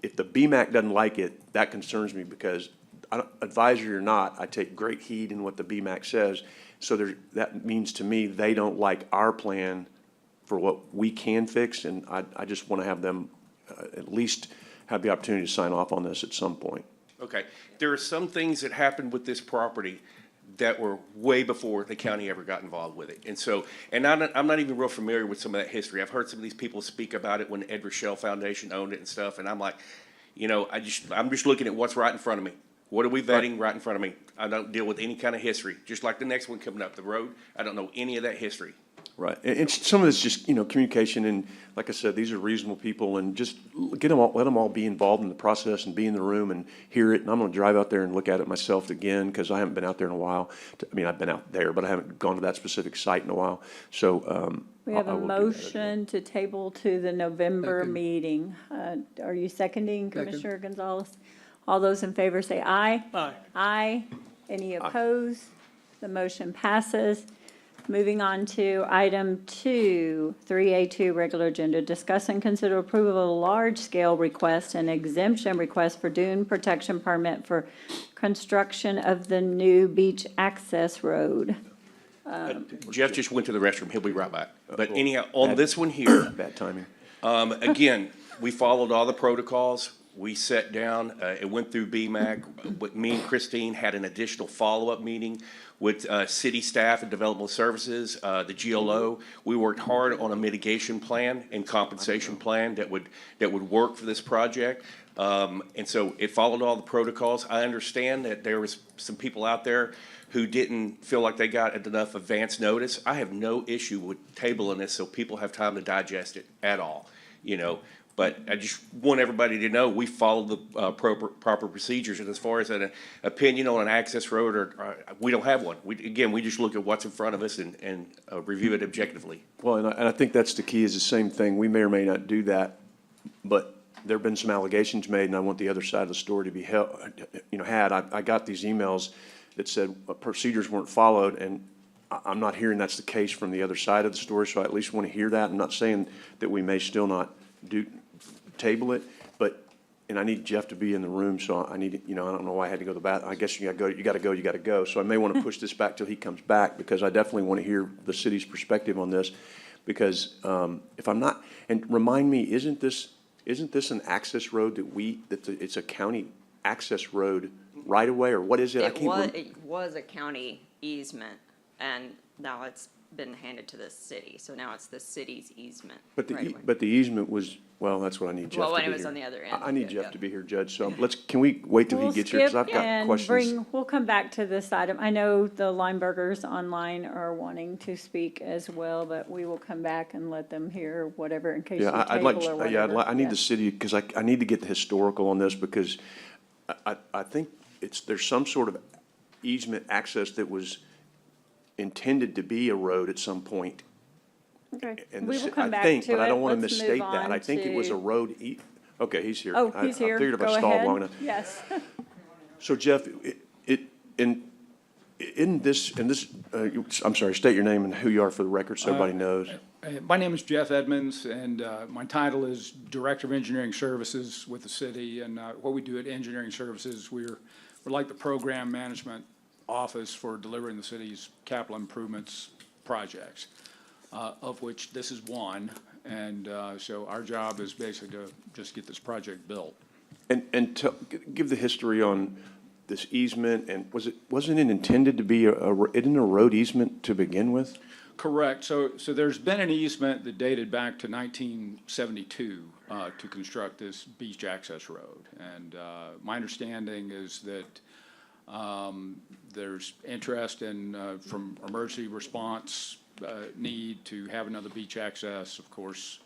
if the BMAC doesn't like it, that concerns me, because advisory or not, I take great heed in what the BMAC says. So that means to me, they don't like our plan for what we can fix. And I just want to have them at least have the opportunity to sign off on this at some point. Okay, there are some things that happened with this property that were way before the county ever got involved with it. And so, and I'm not even real familiar with some of that history. I've heard some of these people speak about it when Ed Rochelle Foundation owned it and stuff, and I'm like, I'm just looking at what's right in front of me. What are we vetting right in front of me? I don't deal with any kind of history, just like the next one coming up the road. I don't know any of that history. Right, and some of it's just, communication, and like I said, these are reasonable people, and just let them all be involved in the process and be in the room and hear it. And I'm gonna drive out there and look at it myself again, because I haven't been out there in a while. I've been out there, but I haven't gone to that specific site in a while. So, We have I a will do that as well. motion to table to the November meeting. Are you seconding, Commissioner Gonzalez? All those in favor say aye. Aye. Aye. Any opposed? The motion passes. Moving on to item 2, 3A2, regular agenda, discuss and consider approval of a large-scale request and exemption request for dune protection permit for construction of the new beach access road. Jeff just went to the restroom. He'll be right back. But anyhow, on this one here, Bad timing. again, we followed all the protocols. We sat down, it went through BMAC. Me and Christine had an additional follow-up meeting with city staff and developmental services, the GLO. We worked hard on a mitigation plan and compensation plan that would work for this project. And so it followed all the protocols. I understand that there was some people out there who didn't feel like they got enough advance notice. I have no issue with tabling this so people have time to digest it at all, you know. But I just want everybody to know we followed the proper procedures. And as far as an opinion on an access road, or we don't have one. We just look at what's in front of us and review it objectively. Well, and I think that's the key, is the same thing. We may or may not do that, but there have been some allegations made, and I want the other side of the story to be had. I got these emails that said procedures weren't followed, and I'm not hearing that's the case from the other side of the story, so I at least want to hear that. I'm not saying that we may still not table it, but, and I need Jeff to be in the room, so I need, I don't know why I had to go to the bathroom. I guess you gotta go. So I may want to push this back till he comes back, because I definitely want to hear the city's perspective on this. Because if I'm not, and remind me, isn't this an access road it's a county access road right away, or what is it? It was a county easement, and now it's been handed to the city, so now it's the city's easement. But right away. the easement was, well, that's what I need Jeff to be here. Well, when it was on the other end. I need Jeff to be here, Judge, so can we wait till he gets here, because I've got questions. We'll come back to this item. I know the Linebergers online are wanting to speak as well, but we will come back and let them hear whatever in case you Yeah, table or whatever. I need the city, because I need to get the historical on this, because I think there's some sort of easement access that was intended to be a road at some point. Okay, And we will come back to it. but I don't want to Let's misstate move that. on I think it was a to- road, okay, he's here. Oh, he's here. I figured if I Go stalled ahead. long enough. Yes. So Jeff, in this, I'm sorry, state your name and who you are for the record, so everybody knows. My name is Jeff Edmonds, and my title is Director of Engineering Services with the city. And what we do at Engineering Services, we're like the program management office for delivering the city's capital improvements projects, of which this is one. And so our job is basically to just get this project built. And give the history on this easement, and wasn't it intended to be isn't a road easement to begin with? Correct. So there's been an easement that dated back to 1972 to construct this beach access road. And my understanding is that there's interest in, from emergency response need to have another beach access. Of course,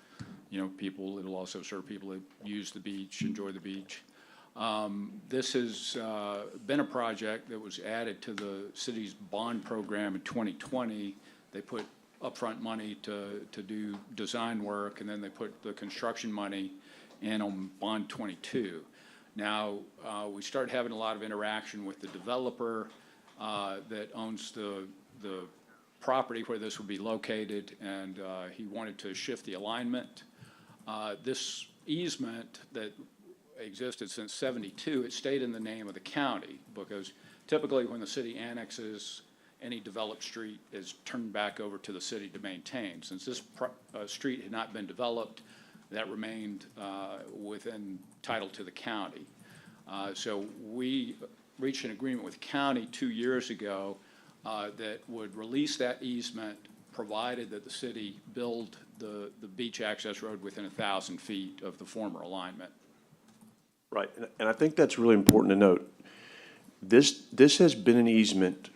it'll also serve people that use the beach, enjoy the beach. This has been a project that was added to the city's bond program in 2020. They put upfront money to do design work, and then they put the construction money in on bond 22. Now, we started having a lot of interaction with the developer that owns the property where this would be located, and he wanted to shift the alignment. This easement that existed since '72, it stayed in the name of the county, because typically when the city annexes any developed street, is turned back over to the city to maintain. Since this street had not been developed, that remained within title to the county. So we reached an agreement with the county 2 years ago that would release that easement, provided that the city build the beach access road within 1,000 feet of the former alignment. Right, and I think that's really important to note. This has been an easement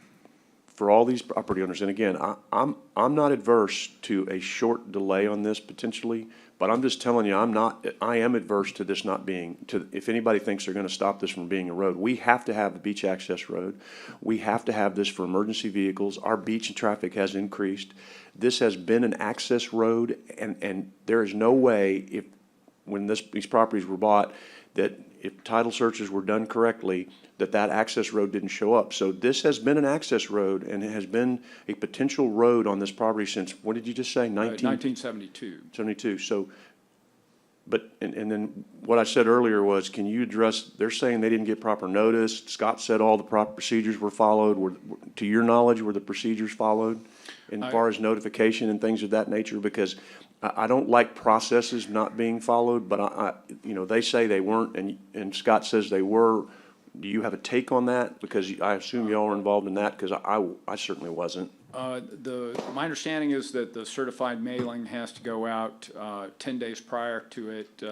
for all these property owners, and again, I'm not adverse to a short delay on this potentially, but I'm just telling you, I am adverse to this not being, if anybody thinks they're gonna stop this from being a road, we have to have a beach access road. We have to have this for emergency vehicles. Our beach and traffic has increased. This has been an access road, and there is no way, when these properties were bought, that if title searches were done correctly, that access road didn't show up. So this has been an access road, and it has been a potential road on this property since, what did you just say, 1972. 72. So But, and then what I said earlier was, can you address, they're saying they didn't get proper notice. Scott said all the proper procedures were followed. To your knowledge, were the procedures followed as far as notification and things of that nature? Because I don't like processes not being followed, but they say they weren't, and Scott says they were. Do you have a take on that? Because I assume y'all are involved in that, because I certainly wasn't. My understanding is that the certified mailing has to go out 10 days prior to it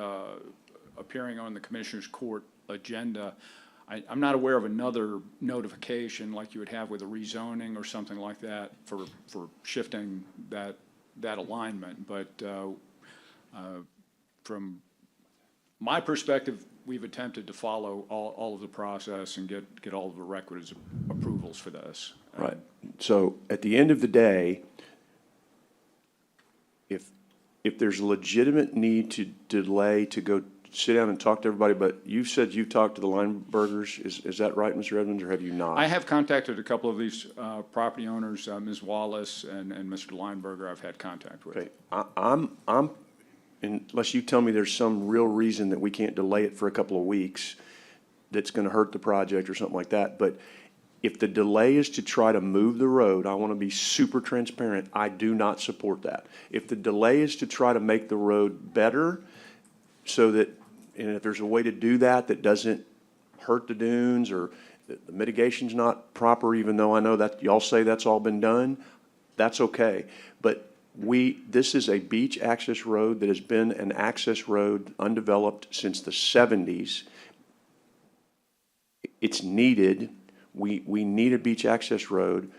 appearing on the Commissioner's Court agenda. I'm not aware of another notification like you would have with a rezoning or something like that for shifting that alignment. But from my perspective, we've attempted to follow all of the process and get all of the requisite approvals for this. Right. So at the end of the day, if there's a legitimate need to delay, to go sit down and talk to everybody, but you said you've talked to the Lineburgers, is that right, Mr. Edmonds, or have you not? I have contacted a couple of these property owners, Ms. Wallace and Mr. Lineberger I've had contact with. Okay, I'm, unless you tell me there's some real reason that we can't delay it for a couple of weeks that's gonna hurt the project or something like that, but if the delay is to try to move the road, I want to be super transparent, I do not support that. If the delay is to try to make the road better, so that, and if there's a way to do that that doesn't hurt the dunes, or the mitigation's not proper, even though I know that y'all say that's all been done, that's okay. But this is a beach access road that has been an access road undeveloped since the 70s. It's needed. We need a beach access road,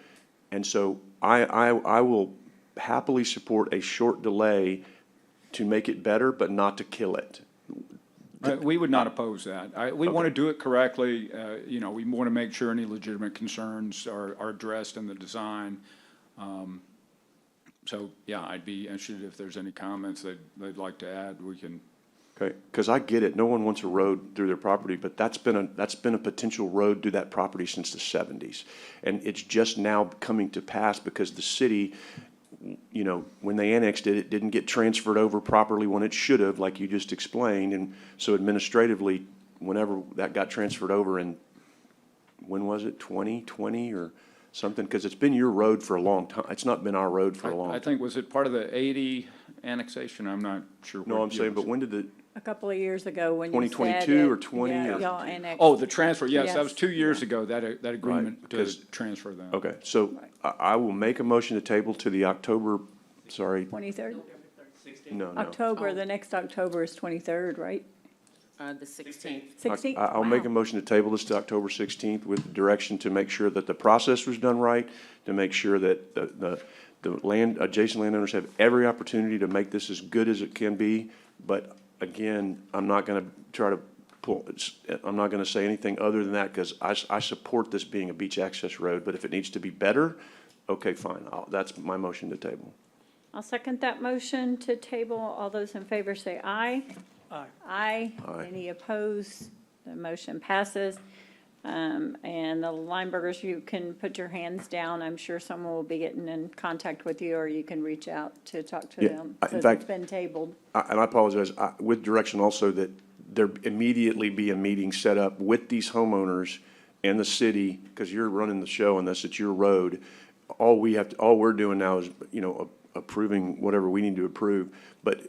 and so I will happily support a short delay to make it better, but not to kill it. We would not oppose that. We want to do it correctly. We want to make sure any legitimate concerns are addressed in the design. So, yeah, I'd be interested if there's any comments they'd like to add. We can. Okay, because I get it. No one wants a road through their property, but that's been a potential road through that property since the 70s. And it's just now coming to pass because the city, when they annexed it, it didn't get transferred over properly when it should have, like you just explained. And so administratively, whenever that got transferred over in, when was it, 2020 or something? Because it's been your road for a long time. It's not been our road for a long time. I think, was it part of the 80 annexation? I'm not sure. No, I'm saying, but when did A couple of years ago when you said 2022 or it, 20 yeah, or- y'all annexed. Oh, the transfer, yes, that Yes. was 2 years ago, that agreement Right, to because- transfer that. Okay, so I will make a motion to table to the October, sorry, 23rd? no. October, the next October is 23rd, right? The 16th. 16th? I'll make a motion to table this to October 16th with direction to make sure that the process was done right, to make sure that the adjacent landowners have every opportunity to make this as good as it can be. But again, I'm not going to try to I'm not going to say anything other than that, because I support this being a beach access road, but if it needs to be better, okay, fine. That's my motion to table. I'll second that motion to table. All those in favor say aye. Aye. Aye. Aye. Any opposed? The motion passes. And the Lineburgers, you can put your hands down. I'm sure someone will be getting in contact with you, or you can reach out to talk to Yeah, them. in Since fact- it's been tabled. And I apologize, with direction also that there immediately be a meeting set up with these homeowners and the city, because you're running the show on this, it's your road. All we're doing now is, approving whatever we need to approve. But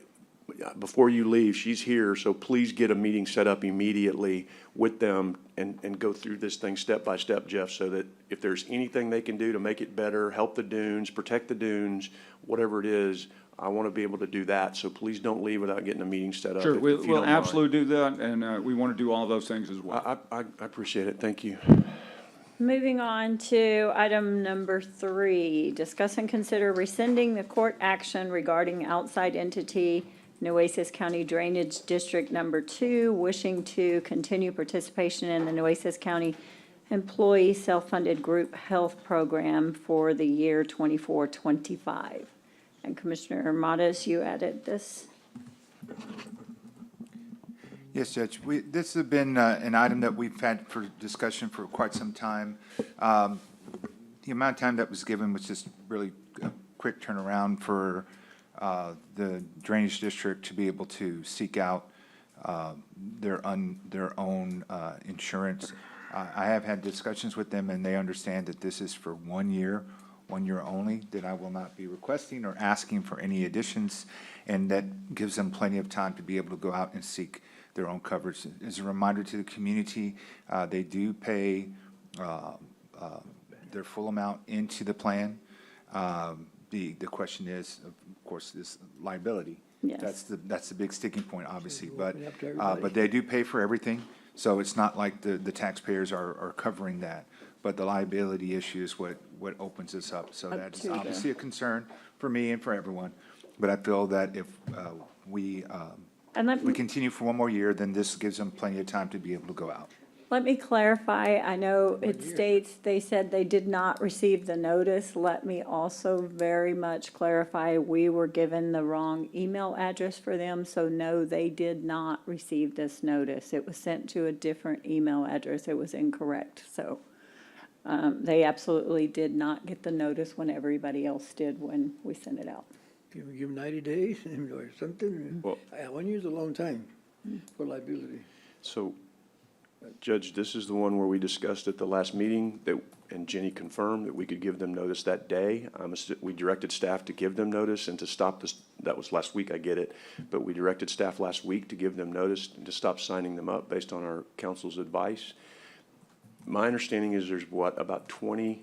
before you leave, she's here, so please get a meeting set up immediately with them and go through this thing step by step, Jeff, so that if there's anything they can do to make it better, help the dunes, protect the dunes, whatever it is, I want to be able to do that. So please don't leave without getting a meeting set up. Sure, if you we'll don't mind. absolutely do that, and we want to do all of those things as well. I appreciate it. Thank you. Moving on to item number 3, discuss and consider rescinding the court action regarding outside entity Nueces County Drainage District Number 2, wishing to continue participation in the Nueces County Employee Self-Funded Group Health Program for the year 24-25. And Commissioner Modas, you added this. Yes, Judge. This has been an item that we've had for discussion for quite some time. The amount of time that was given was just really a quick turnaround for the drainage district to be able to seek out their own insurance. I have had discussions with them, and they understand that this is for 1 year only, that I will not be requesting or asking for any additions, and that gives them plenty of time to be able to go out and seek their own coverage. As a reminder to the community, they do pay their full amount into the plan. The question is, of course, this liability. Yes. That's the big sticking point, obviously, but Open up to everybody. they do pay for everything, so it's not like the taxpayers are covering that. But the liability issue is what opens this up, so that is to the- obviously a concern for me and for everyone. But I feel that if we continue for 1 more year, then this gives them plenty of time to be able to go out. Let me clarify, I know it states, they said they did not receive the notice. Let me also very much clarify, we were given the wrong email address for them, so no, they did not receive this notice. It was sent to a different email address, it was incorrect, so they absolutely did not get the notice when everybody else did when we sent it out. Can we give them 90 days or something? Well- 1 year is a long time for liability. So, Judge, this is the one where we discussed at the last meeting that, and Jenny confirmed that we could give them notice that day. We directed staff to give them notice and to stop this, that was last week, I get it, but we directed staff last week to give them notice and to stop signing them up based on our council's advice. My understanding is there's what, about 20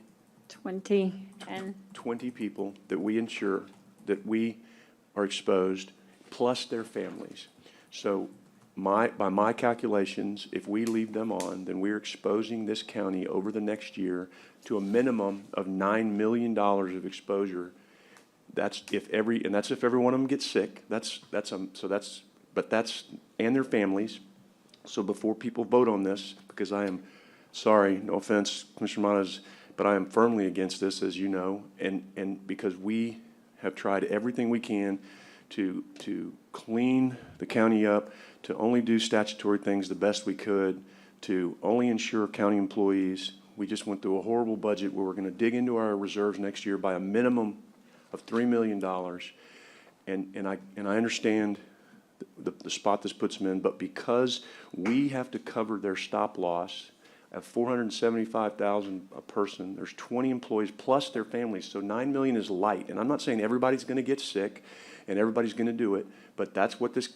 people that we insure, that we are exposed, plus their families. So by my calculations, if we leave them on, then we're exposing this county over the next year to a minimum of $9 million of exposure. That's if every one of them gets sick. And their families. So before people vote on this, because I am sorry, no offense, Commissioner Matas, but I am firmly against this, as you know, and because we have tried everything we can to clean the county up, to only do statutory things the best we could, to only insure county employees. We just went through a horrible budget where we're going to dig into our reserves next year by a minimum of $3 million. And I understand the spot this puts them in, but because we have to cover their stop loss at $475,000 a person, there's 20 employees plus their families, so $9 million is light. And I'm not saying everybody's going to get sick and everybody's going to do it, but that's what this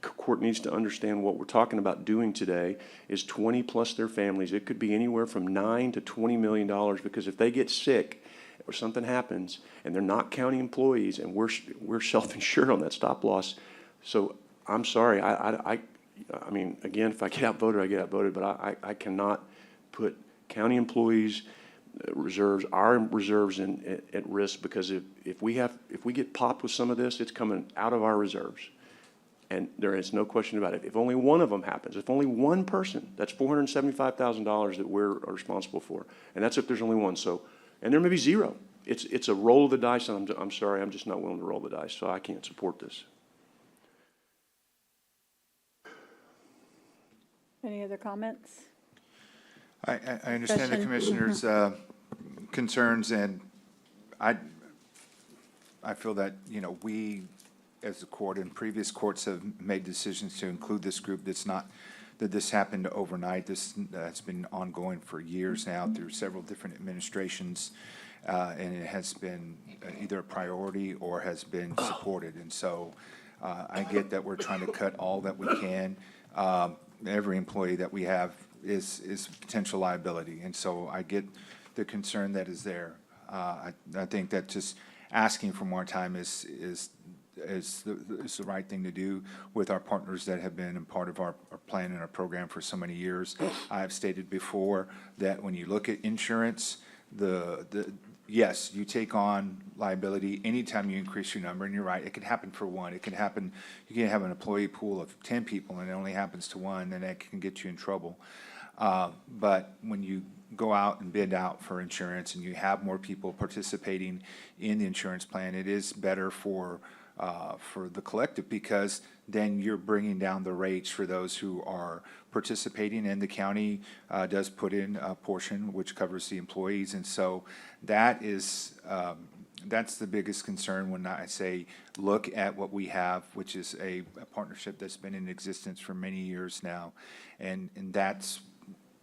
court needs to understand. What we're talking about doing today is 20 plus their families. It could be anywhere from $9 to $20 million, because if they get sick or something happens and they're not county employees and we're self-insured on that stop loss. So I'm sorry, I mean, again, if I get outvoted, I get outvoted, but I cannot put county employees' reserves, our reserves at risk, because if we get popped with some of this, it's coming out of our reserves. And there is no question about it. If only one of them happens, if only one person, that's $475,000 that we're responsible for. And that's if there's only one. So, and there may be zero. It's a roll of the dice, and I'm sorry, I'm just not willing to roll the dice, so I can't support this. Any other comments? I understand the commissioner's concerns, and I feel that, we, as a court and previous courts, have made decisions to include this group. That's not that this happened overnight. That's been ongoing for years now through several different administrations, and it has been either a priority or has been supported. And so I get that we're trying to cut all that we can. Every employee that we have is potential liability, and so I get the concern that is there. I think that just asking for more time is the right thing to do with our partners that have been a part of our plan and our program for so many years. I have stated before that when you look at insurance, yes, you take on liability anytime you increase your number, and you're right, it could happen for one. It can happen, you can have an employee pool of 10 people and it only happens to one, and that can get you in trouble. But when you go out and bid out for insurance and you have more people participating in the insurance plan, it is better for the collective, because then you're bringing down the rates for those who are participating, and the county does put in a portion which covers the employees. And so that is That's the biggest concern when I say, look at what we have, which is a partnership that's been in existence for many years now. And that's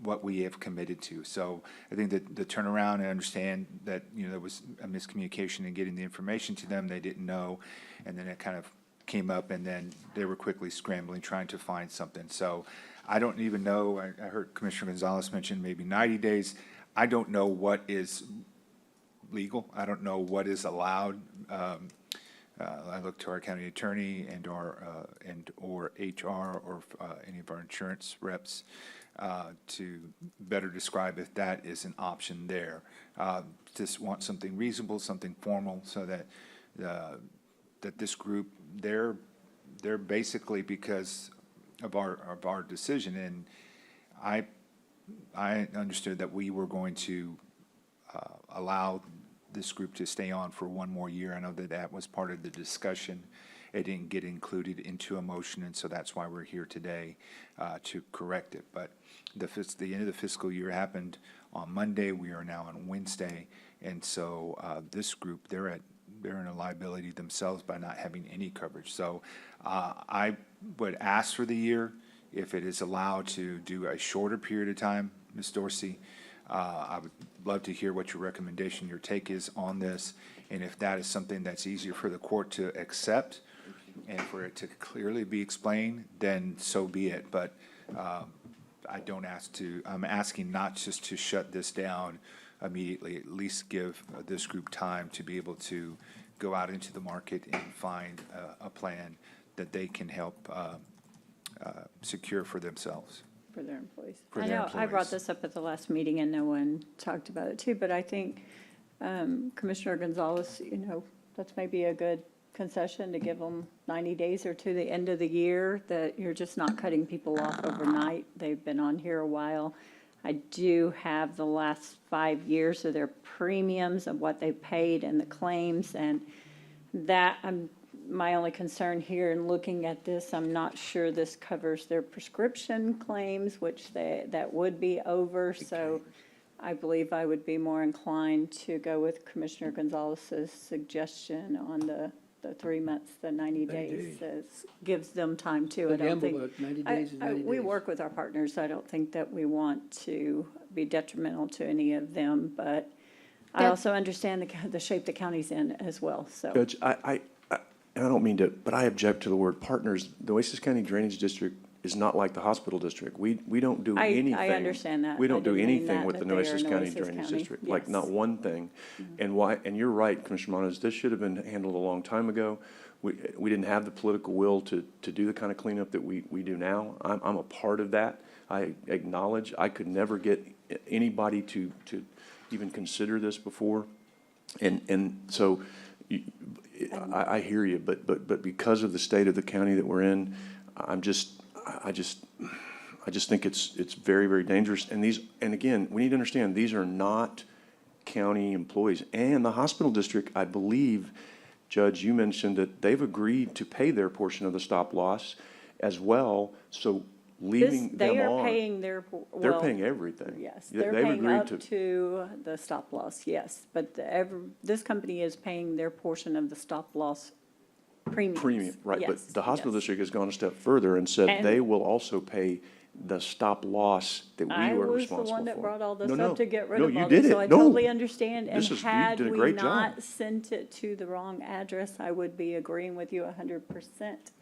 what we have committed to. So I think that the turnaround, and understand that, there was a miscommunication in getting the information to them. They didn't know. And then it kind of came up, and then they were quickly scrambling, trying to find something. So I don't even know, I heard Commissioner Gonzalez mention maybe 90 days. I don't know what is legal. I don't know what is allowed. I look to our county attorney and or HR or any of our insurance reps to better describe if that is an option there. Just want something reasonable, something formal, so that that this group, they're basically, because of our decision, and I understood that we were going to allow this group to stay on for one more year. I know that that was part of the discussion. It didn't get included into a motion, and so that's why we're here today to correct it. But the end of the fiscal year happened on Monday. We are now on Wednesday, and so this group, they're in a liability themselves by not having any coverage. So I would ask for the year. If it is allowed to do a shorter period of time, Ms. Dorsey, I would love to hear what your recommendation, your take is on this, and if that is something that's easier for the court to accept and for it to clearly be explained, then so be it. But I'm asking not just to shut this down immediately, at least give this group time to be able to go out into the market and find a plan that they can help secure for themselves. For their employees. For I their know, I brought employees. this up at the last meeting and no one talked about it too, but I think Commissioner Gonzalez, that's maybe a good concession to give them 90 days or to the end of the year, that you're just not cutting people off overnight. They've been on here a while. I do have the last 5 years of their premiums of what they paid and the claims, and that, my only concern here in looking at this, I'm not sure this covers their prescription claims, which that would be over. So I believe I would be more inclined to go with Commissioner Gonzalez's suggestion on the 3 months, the 90 days. Gives them time to. I don't think. 90 days is 90 We days. work with our partners. I don't think that we want to be detrimental to any of them, but I also understand the shape the county's in as well, so. Judge, and I don't mean to, but I object to the word partners. The Nueces County Drainage District is not like the hospital district. We don't do anything. I understand that. We I don't do didn't mean anything that, with the that they are Nueces County Nueces Drainage County. District, like Yes. not one thing. And you're right, Commissioner Moniz, this should have been handled a long time ago. We didn't have the political will to do the kind of cleanup that we do now. I'm a part of that. I acknowledge I could never get anybody to even consider this before. And so I hear you, but because of the state of the county that we're in, I just think it's very, very dangerous. And again, we need to understand, these are not county employees. And the hospital district, I believe, Judge, you mentioned that they've agreed to pay their portion of the stop loss as well. So leaving them They are on, paying their, they're well, paying everything. yes, They've they're paying agreed up to the stop loss, yes. But this company is paying their portion of the stop loss premiums. Premium, right, but Yes, the hospital yes. district has gone a step further and said And- they will also pay the stop loss that we I were was responsible for. the one that brought all this No, up to get rid no, of you all did this, it. so I No. totally understand. And You had did a we great job. not sent it to the wrong address, I would be agreeing with you 100%.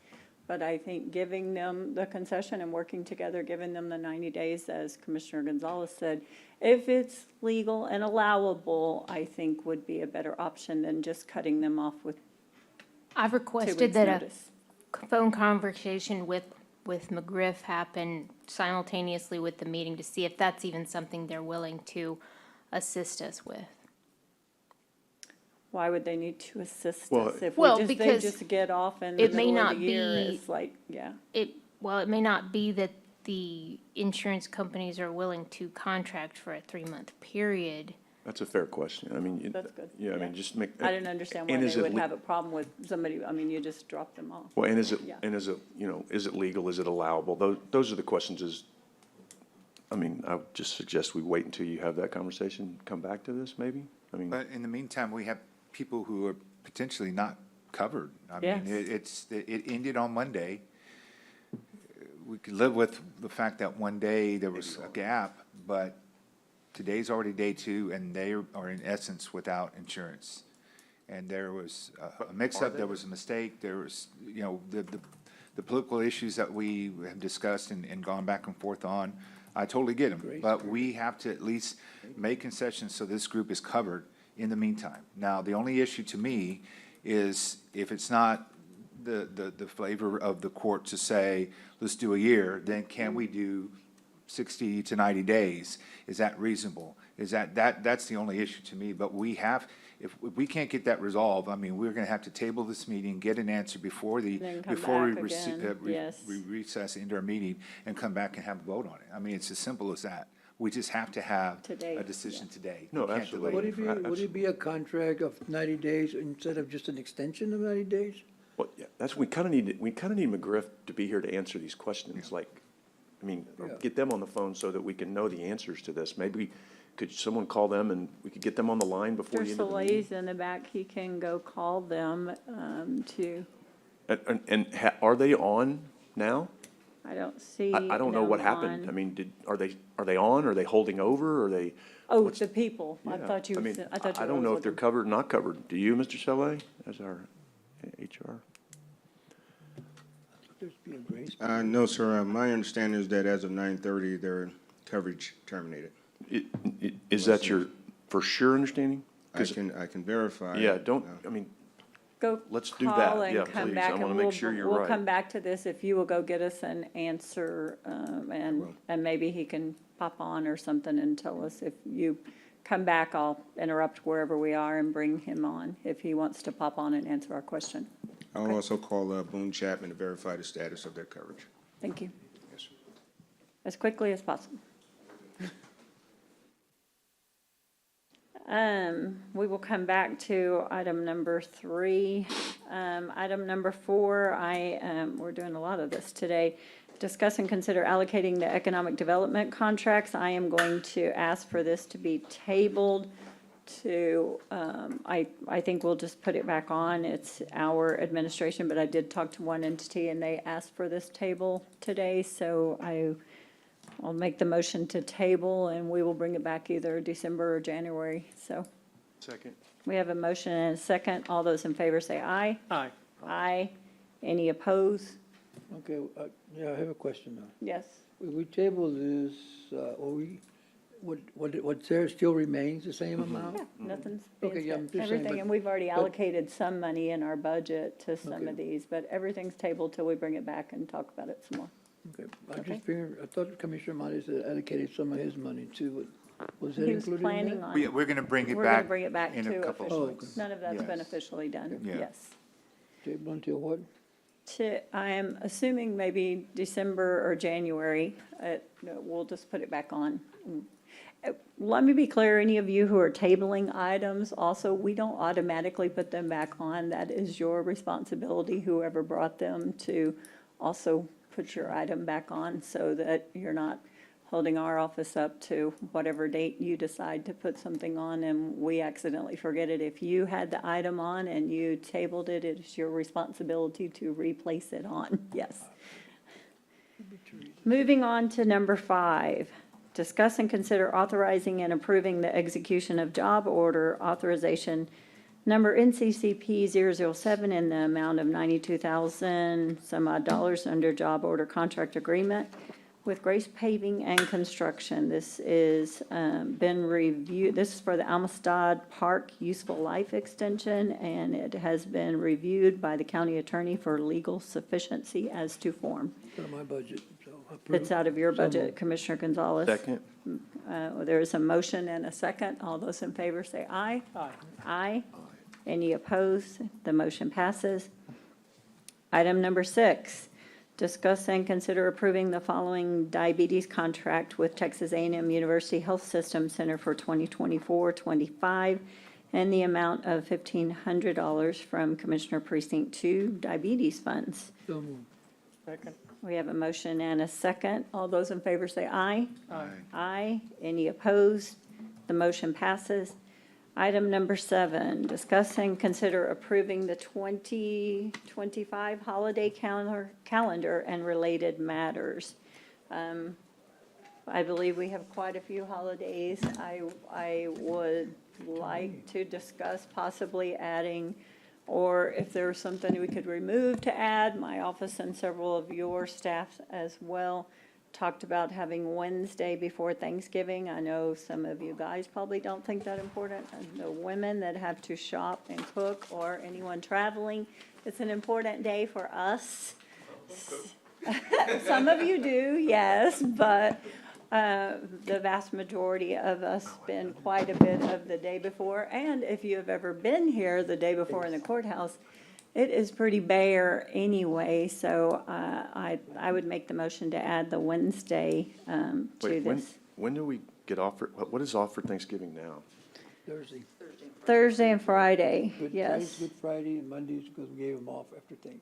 But I think giving them the concession and working together, giving them the 90 days, as Commissioner Gonzalez said, if it's legal and allowable, I think would be a better option than just cutting them off with I've 2 requested weeks' that notice. a phone conversation with McGriff happen simultaneously with the meeting to see if that's even something they're willing to assist us with. Why would they need to assist Well- us if Well, they because just get off in the it may middle of not the year? be- It's like, yeah. It may not be that the insurance companies are willing to contract for a 3-month period. That's a fair question. I mean, That's good. yeah, I mean, just make. I didn't understand why and is they it would le- have a problem with somebody, I mean, you just drop them off. Well, and is it, Yeah. is it legal? Is it allowable? Those are the questions I would just suggest we wait until you have that conversation, come back to this maybe? I mean, But in the meantime, we have people who are potentially not covered. I mean, Yes. it ended on Monday. We could live with the fact that one day there was a gap, but today's already day two, and they are in essence without insurance. And there was a mix-up, there was a mistake, there was, you know, the political issues that we have discussed and gone back and forth on. I totally get them, but we have to at least make concessions so this group is covered in the meantime. Now, the only issue to me is if it's not the flavor of the court to say, let's do a year, then can we do 60 to 90 days? Is that reasonable? Is that's the only issue to me, but we have, if we can't get that resolved, I mean, we're gonna have to table this meeting, get an answer before Then come we back again. Yes. we recess into our meeting and come back and have a vote on it. I mean, it's as simple as that. We just have to have Today, a decision today. No, We can't absolutely. delay Would it. it be a contract of 90 days instead of just an extension of 90 days? Well, yeah, we kind of need McGriff to be here to answer these questions, like, I mean, or get them on the phone so that we can know the answers to this. Maybe, could someone call them and we could get them on the line before Mr. the end of the meeting? Solis in the back, he can go call them, to, Are they on now? I don't see. I don't know what them happened. on. I mean, are they on? Are they holding over? Are they? Oh, what's- the people. I Yeah, thought you, I mean, I thought you. I don't know if they're covered or not covered. Do you, Mr. Saleh, as our HR? There's be a grace. No, sir. My understanding is that as of 9:30, their coverage terminated. Is that your for sure understanding? I can verify. Yeah, I mean, Go let's do call that. and Yeah, come please. back I want to and make we'll, sure you're we'll right. come back to this if you will go get us an answer, and maybe he can pop on or something and tell us. If you come back, I'll interrupt wherever we are and bring him on if he wants to pop on and answer our question. I'll also call Boone Chapman to verify the status of their coverage. Thank you. Yes, sir. As quickly as possible. We will come back to item number 3. Item number 4, we're doing a lot of this today. Discuss and consider allocating the economic development contracts. I am going to ask for this to be tabled to, I think we'll just put it back on. It's our administration, but I did talk to one entity and they asked for this table today, so I'll make the motion to table, and we will bring it back either December or January, so. Second. We have a motion and a second. All those in favor say aye. Aye. Aye. Any opposed? Okay, yeah, I have a question now. Yes. We table this, what's there still remains the same amount? Yeah, nothing's Okay, being yeah, I'm spent. just saying, Everything, but- and we've already but- allocated some money in our budget to some Okay. of these, but everything's tabled till we bring it back and talk about it some more. Okay, I Okay. just figured, I thought Commissioner Morales had allocated some of his money too. Was that He was included in planning that? on. We're gonna bring it We're gonna back bring it back in a to couple official. of weeks. None of that's Yes. been officially done, Yeah. yes. Table until what? I am assuming maybe December or January. We'll just put it back on. Let me be clear, any of you who are tabling items, also, we don't automatically put them back on. That is your responsibility, whoever brought them, to also put your item back on so that you're not holding our office up to whatever date you decide to put something on and we accidentally forget it. If you had the item on and you tabled it, it's your responsibility to replace it on, yes. Moving on to number 5, discuss and consider authorizing and approving the execution of job order authorization number NCCP 007 in the amount of $92,000 some odd dollars under job order contract agreement with Grace Paving and Construction. This is been reviewed. This is for the Amistad Park Useful Life Extension, and it has been reviewed by the county attorney for legal sufficiency as to form. It's out of my budget, so approve. It's out of your So budget, moved. Commissioner Gonzalez. Second. There is a motion and a second. All those in favor say aye. Aye. Aye. Any opposed? The motion passes. Item number 6, discuss and consider approving the following diabetes contract with Texas A&M University Health System Center for 2024-25 and the amount of $1,500 from Commissioner Precinct 2 diabetes funds. So moved. Second. We have a motion and a second. All those in favor say aye. Aye. Aye. Any opposed? The motion passes. Item number 7, discuss and consider approving the 2025 holiday calendar and related matters. I believe we have quite a few holidays. I would like to discuss possibly adding, or if there's something we could remove to add. My office and several of your staff as well talked about having Wednesday before Thanksgiving. I know some of you guys probably don't think that important. I know women that have to shop and cook, or anyone traveling. It's an important day for us. Some of you do, yes, but the vast majority of us spend quite a bit of the day before. And if you have ever been here the day before in the courthouse, it is pretty bare anyway, so I would make the motion to add the Wednesday to Wait, this. when do we get off for, what is off for Thanksgiving now? Thursday. Thursday and Friday, Good yes. Friday's Good Friday, and Monday's because we gave them off after thing.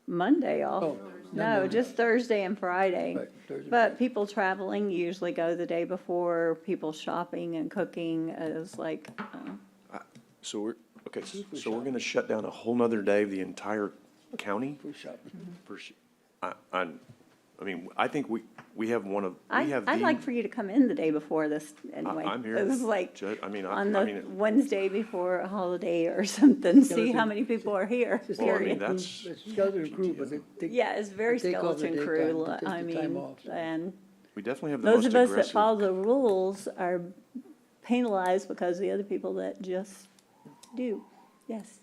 Monday off? Oh, No, just Thursday and Friday. Right, Thursday. But people traveling usually go the day before, people shopping and cooking is like, So we're, okay, so we're gonna shut down a whole nother day of the entire county? For shopping. I mean, I think we have one of, we have the. I'd like for you to come in the day before this anyway. I'm here. It was like Judge, I mean, on I the mean, Wednesday before a holiday or something, see how many people are here. It's Well, I mean, period. that's, It's skeleton crew, but they take. Yeah, it's very they take off their skeleton daytime, crew, they take I the time mean, off, so. and we definitely have the those most of us that aggressive. follow the rules are penalized because the other people that just do, yes.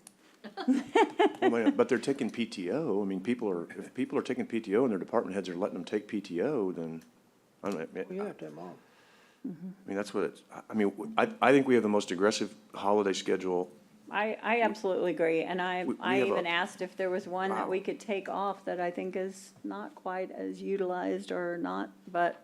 But they're taking PTO. I mean, if people are taking PTO and their department heads are letting them take PTO, then, I don't know. We have time off. I mean, that's what it's, I mean, I think we have the most aggressive holiday schedule. I absolutely agree, and I We I have even a- asked if there was one that Wow. we could take off that I think is not quite as utilized or not, but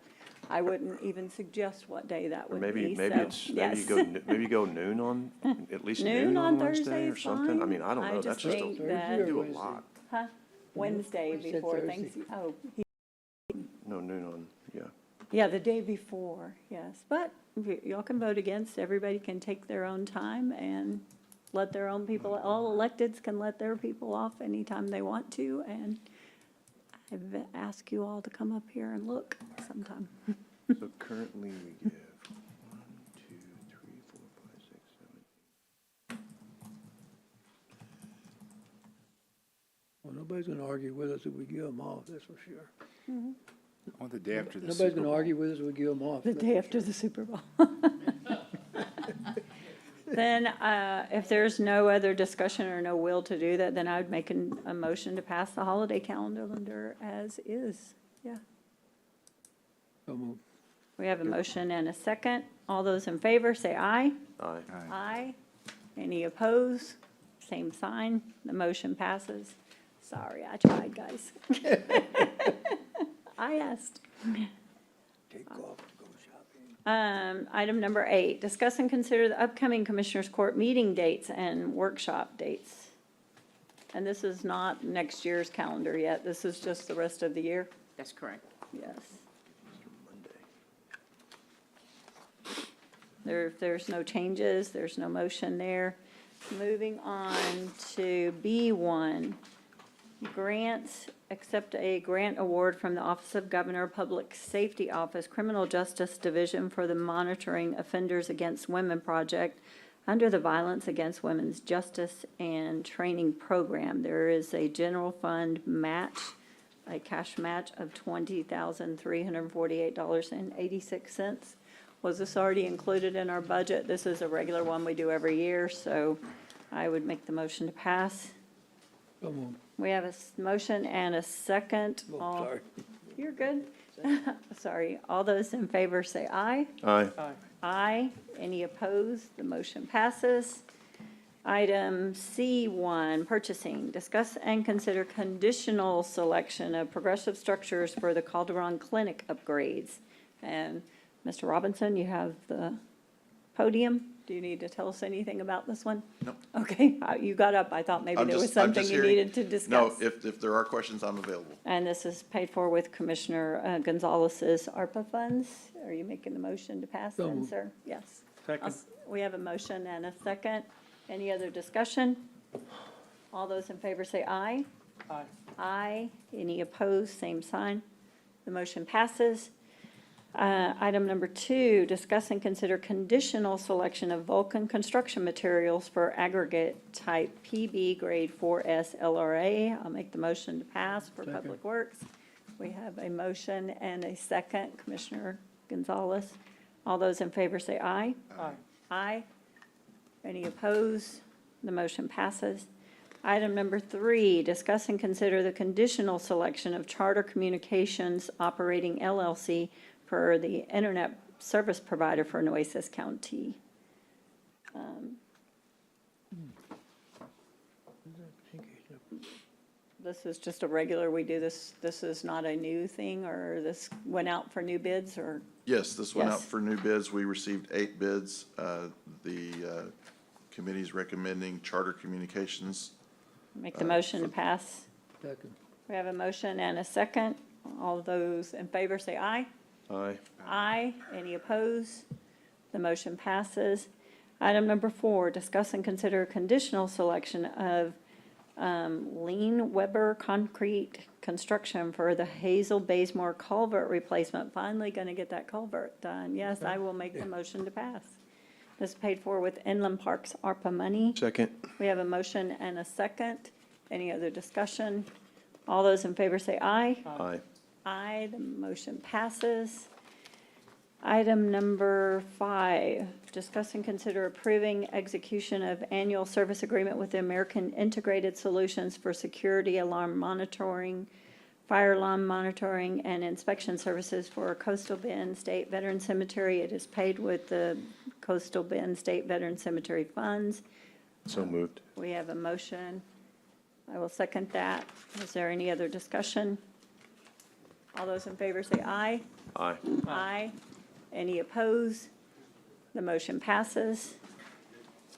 I wouldn't even suggest what day that Or would be, maybe so, it's, yes. maybe you go noon on, at least Noon noon on on Wednesday Thursday or is something. I fine. mean, I don't I know. just That's just, think we that- do a lot. Huh? Wednesday You said before Thursday. Thanksgiving, oh, No, noon on, yeah. yeah, the day before, yes, but y'all can vote against, everybody can take their own time and let their own people, all electeds can let their people off anytime they want to, and I've asked you all to come up here and look sometime. So currently we give 1, 2, 3, 4, 5, 6, 7. Well, nobody's gonna argue with us if we give them off, that's for sure. On the day after the Nobody's Super gonna Bowl. argue with us if we give them off. The that's day for after sure. the Super Bowl. Then, if there's no other discussion or no will to do that, then I would make a motion to pass the holiday calendar as is, yeah. So moved. We have a motion and a second. All those in favor, say aye. Aye. Aye. Any opposed? Same sign. The motion passes. Sorry, I tried, guys. I asked. Take off, go shopping. Item number 8, discuss and consider the upcoming Commissioners Court meeting dates and workshop dates. And this is not next year's calendar yet. This is just the rest of the year. That's correct. Yes. If there's no changes, there's no motion there. Moving on to B1, grants, accept a grant award from the Office of Governor, Public Safety Office, Criminal Justice Division for the Monitoring Offenders Against Women Project under the Violence Against Women's Justice and Training Program. There is a general fund match, a cash match of $20,348.86. Was this already included in our budget? This is a regular one we do every year, so I would make the motion to pass. So moved. We have a motion and a second. Oh, All- sorry. You're good. Sorry. All those in favor say aye. Aye. Aye. Any opposed? The motion passes. Item C1, purchasing. Discuss and consider conditional selection of progressive structures for the Calderon Clinic upgrades. And Mr. Robinson, you have the podium. Do you need to tell us anything about this one? No. Okay, you got up. I thought maybe there was something you needed to discuss. No, if there are questions, I'm available. And this is paid for with Commissioner Gonzalez's ARPA funds. Are you making the motion to pass So then, moved. sir? Yes. Second. We have a motion and a second. Any other discussion? All those in favor say aye. Aye. Aye. Any opposed, same sign. The motion passes. Item number 2, discuss and consider conditional selection of Vulcan construction materials for aggregate type PB grade 4S LRA. I'll make the motion to pass for Second. Public Works. We have a motion and a second. Commissioner Gonzalez. All those in favor say aye. Aye. Aye. Any opposed? The motion passes. Item number 3, discuss and consider the conditional selection of Charter Communications Operating LLC for the internet service provider for Nueces County. This is just a regular, we do this is not a new thing, or this went out for new bids, or? Yes, this went out Yes. for new bids. We received 8 bids. The committee's recommending Charter Communications. Make the motion to pass. Second. We have a motion and a second. All those in favor say aye. Aye. Aye. Any opposed? The motion passes. Item number 4, discuss and consider conditional selection of Lean Weber Concrete Construction for the Hazel Bazemore culvert replacement. Finally going to get that culvert done. Yes, I will make the motion to pass. This is paid for with Inland Parks ARPA money. Second. We have a motion and a second. Any other discussion? All those in favor say aye. Aye. Aye, the motion passes. Item number 5, discuss and consider approving execution of annual service agreement with the American Integrated Solutions for security alarm monitoring, fire alarm monitoring, and inspection services for Coastal Bend State Veteran Cemetery. It is paid with the Coastal Bend State Veteran Cemetery funds. So moved. We have a motion. I will second that. Is there any other discussion? All those in favor say aye. Aye. Aye. Any opposed? The motion passes.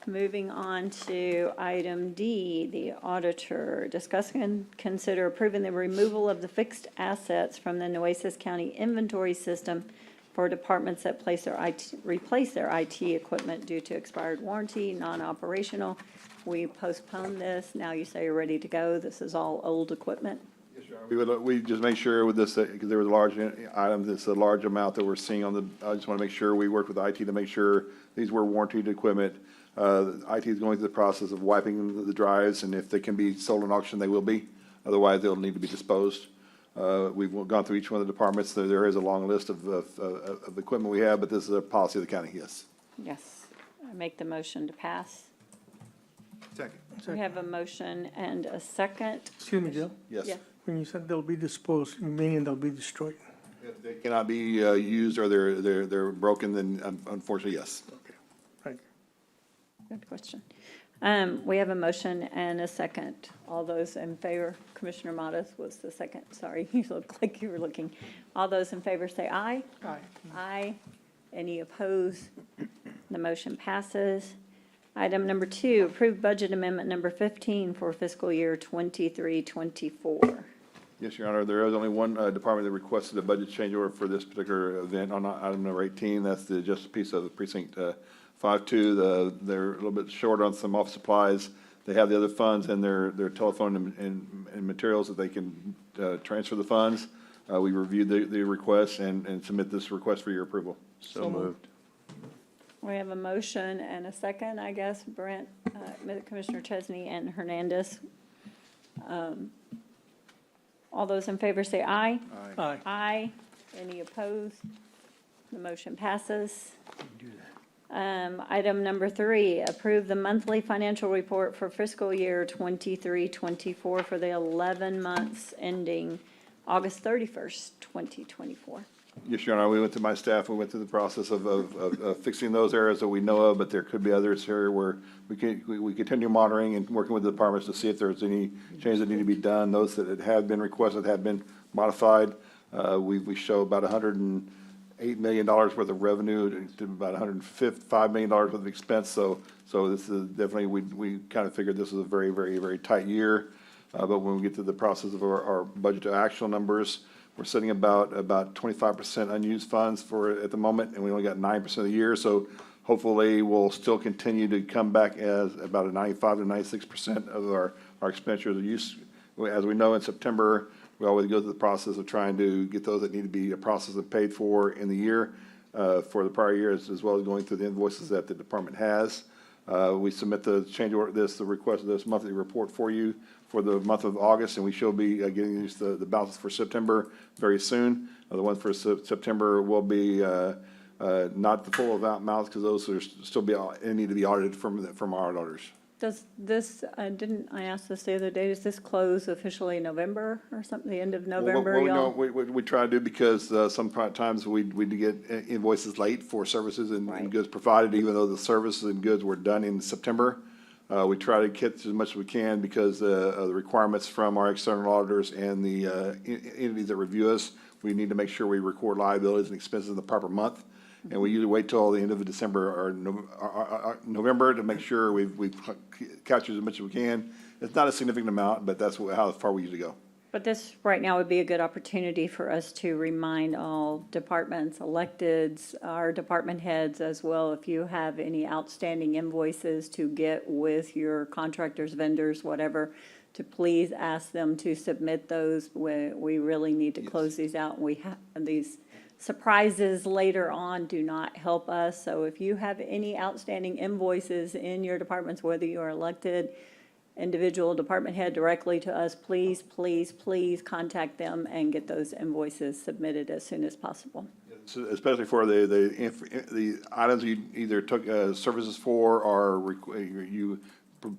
Moving on to item D, the auditor. Discuss and consider approving the removal of the fixed assets from the Nueces County inventory system for departments that replace their IT equipment due to expired warranty, non-operational. We postponed this. Now you say you're ready to go. This is all old equipment. We just make sure with this, because there was a large item, it's a large amount that we're seeing on the, I just want to make sure we work with IT to make sure these were warranted equipment. IT is going through the process of wiping the drives, and if they can be sold in auction, they will be. Otherwise, they'll need to be disposed. We've gone through each one of the departments. There is a long list of equipment we have, but this is a policy of the county, yes. Yes. I make the motion to pass. Second. We have a motion and a second. Excuse me, Jill. Yes. Yeah. When you said they'll be disposed, meaning they'll be destroyed. If they cannot be used or they're broken, then unfortunately, yes. Thank you. Good question. We have a motion and a second. All those in favor, Commissioner Modis was the second. Sorry, you look like you were looking. All those in favor say aye. Aye. Aye. Any opposed? The motion passes. Item number 2, approved budget amendment number 15 for fiscal year 23-24. Yes, Your Honor, there is only one department that requested a budget change order for this particular event on item number 18. That's just a piece of the precinct 5-2. They're a little bit short on some office supplies. They have the other funds and their telephone and materials that they can transfer the funds. We reviewed the request and submit this request for your approval. So moved. We have a motion and a second, I guess, Brent, Commissioner Chesney and Hernandez. All those in favor say aye. Aye. Aye. Any opposed? The motion passes. Item number 3, approve the monthly financial report for fiscal year 23-24 for the 11 months ending August 31st, 2024. Yes, Your Honor, we went to my staff, we went through the process of fixing those areas that we know of, but there could be others here where we continue monitoring and working with the departments to see if there's any changes that need to be done. Those that have been requested have been modified. We show about $108 million worth of revenue to about $105 million worth of expense. So this is definitely, we kind of figured this was a very, very, very tight year. But when we get to the process of our budget to actual numbers, we're sitting about 25% unused funds for at the moment, and we only got 9% of the year. So hopefully we'll still continue to come back as about a 95 to 96% of our expenditures. As we know, in September, we always go through the process of trying to get those that need to be processed and paid for in the year, for the prior years, as well as going through the invoices that the department has. We submit the change order, the request of this monthly report for you for the month of August, and we shall be getting these, the balances for September very soon. The one for September will be not the full amounts, because those are still need to be audited from our auditors. Does this, didn't I ask this the other day, does this close officially November or something, the end of November, y'all? We try to do, because sometimes we do get invoices late for services and goods provided, even though the services and goods were done in September. We try to get as much as we can, because of the requirements from our external auditors and the entities that review us. We need to make sure we record liabilities and expenses in the proper month. And we usually wait till the end of December or November to make sure we've captured as much as we can. It's not a significant amount, but that's how far we usually go. But this, right now, would be a good opportunity for us to remind all departments, electeds, our department heads as well, if you have any outstanding invoices, to get with your contractors, vendors, whatever, to please ask them to submit those. We really need to close these out. We have these surprises later on do not help us. So if you have any outstanding invoices in your departments, whether you are elected, individual department head directly to us, please, please, please contact them and get those invoices submitted as soon as possible. So especially for the items you either took services for, or you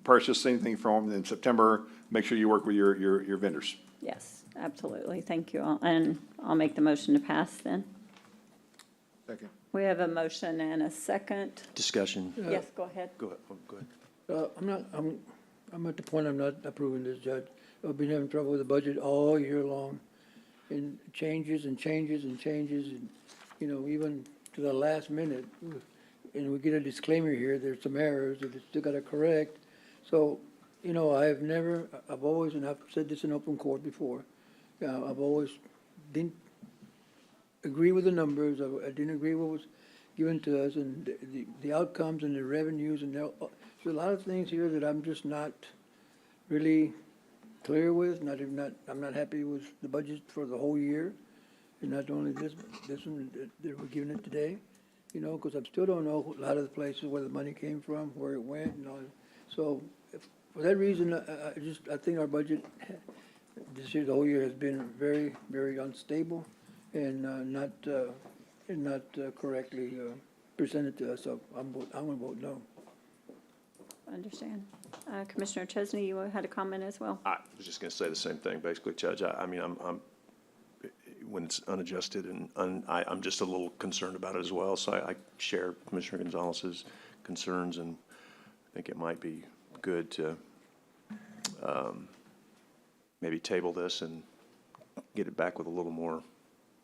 purchased anything from in September, make sure you work with your vendors. Yes, absolutely. Thank you all. And I'll make the motion to pass then. Second. We have a motion and a second. Discussion. Yes, go ahead. Go ahead. I'm at the point I'm not approving this, Judge. I've been having trouble with the budget all year long, and changes and changes and changes, and, you know, even to the last minute. And we get a disclaimer here, there's some errors that we still gotta correct. So, you know, I've always, and I've said this in open court before, I've always didn't agree with the numbers, I didn't agree with what was given to us, and the outcomes and the revenues, and there's a lot of things here that I'm just not really clear with, I'm not happy with the budget for the whole year, and not only this one that we're giving it today, you know, because I still don't know a lot of the places where the money came from, where it went, and all. So for that reason, I think our budget this year, the whole year, has been very, very unstable and not correctly presented to us. So I'm going to vote no. Understand. Commissioner Chesney, you had a comment as well? I was just going to say the same thing, basically, Judge. I mean, I'm when it's unadjusted, and I'm just a little concerned about it as well. So I share Commissioner Gonzalez's concerns, and I think it might be good to maybe table this and get it back with a little more.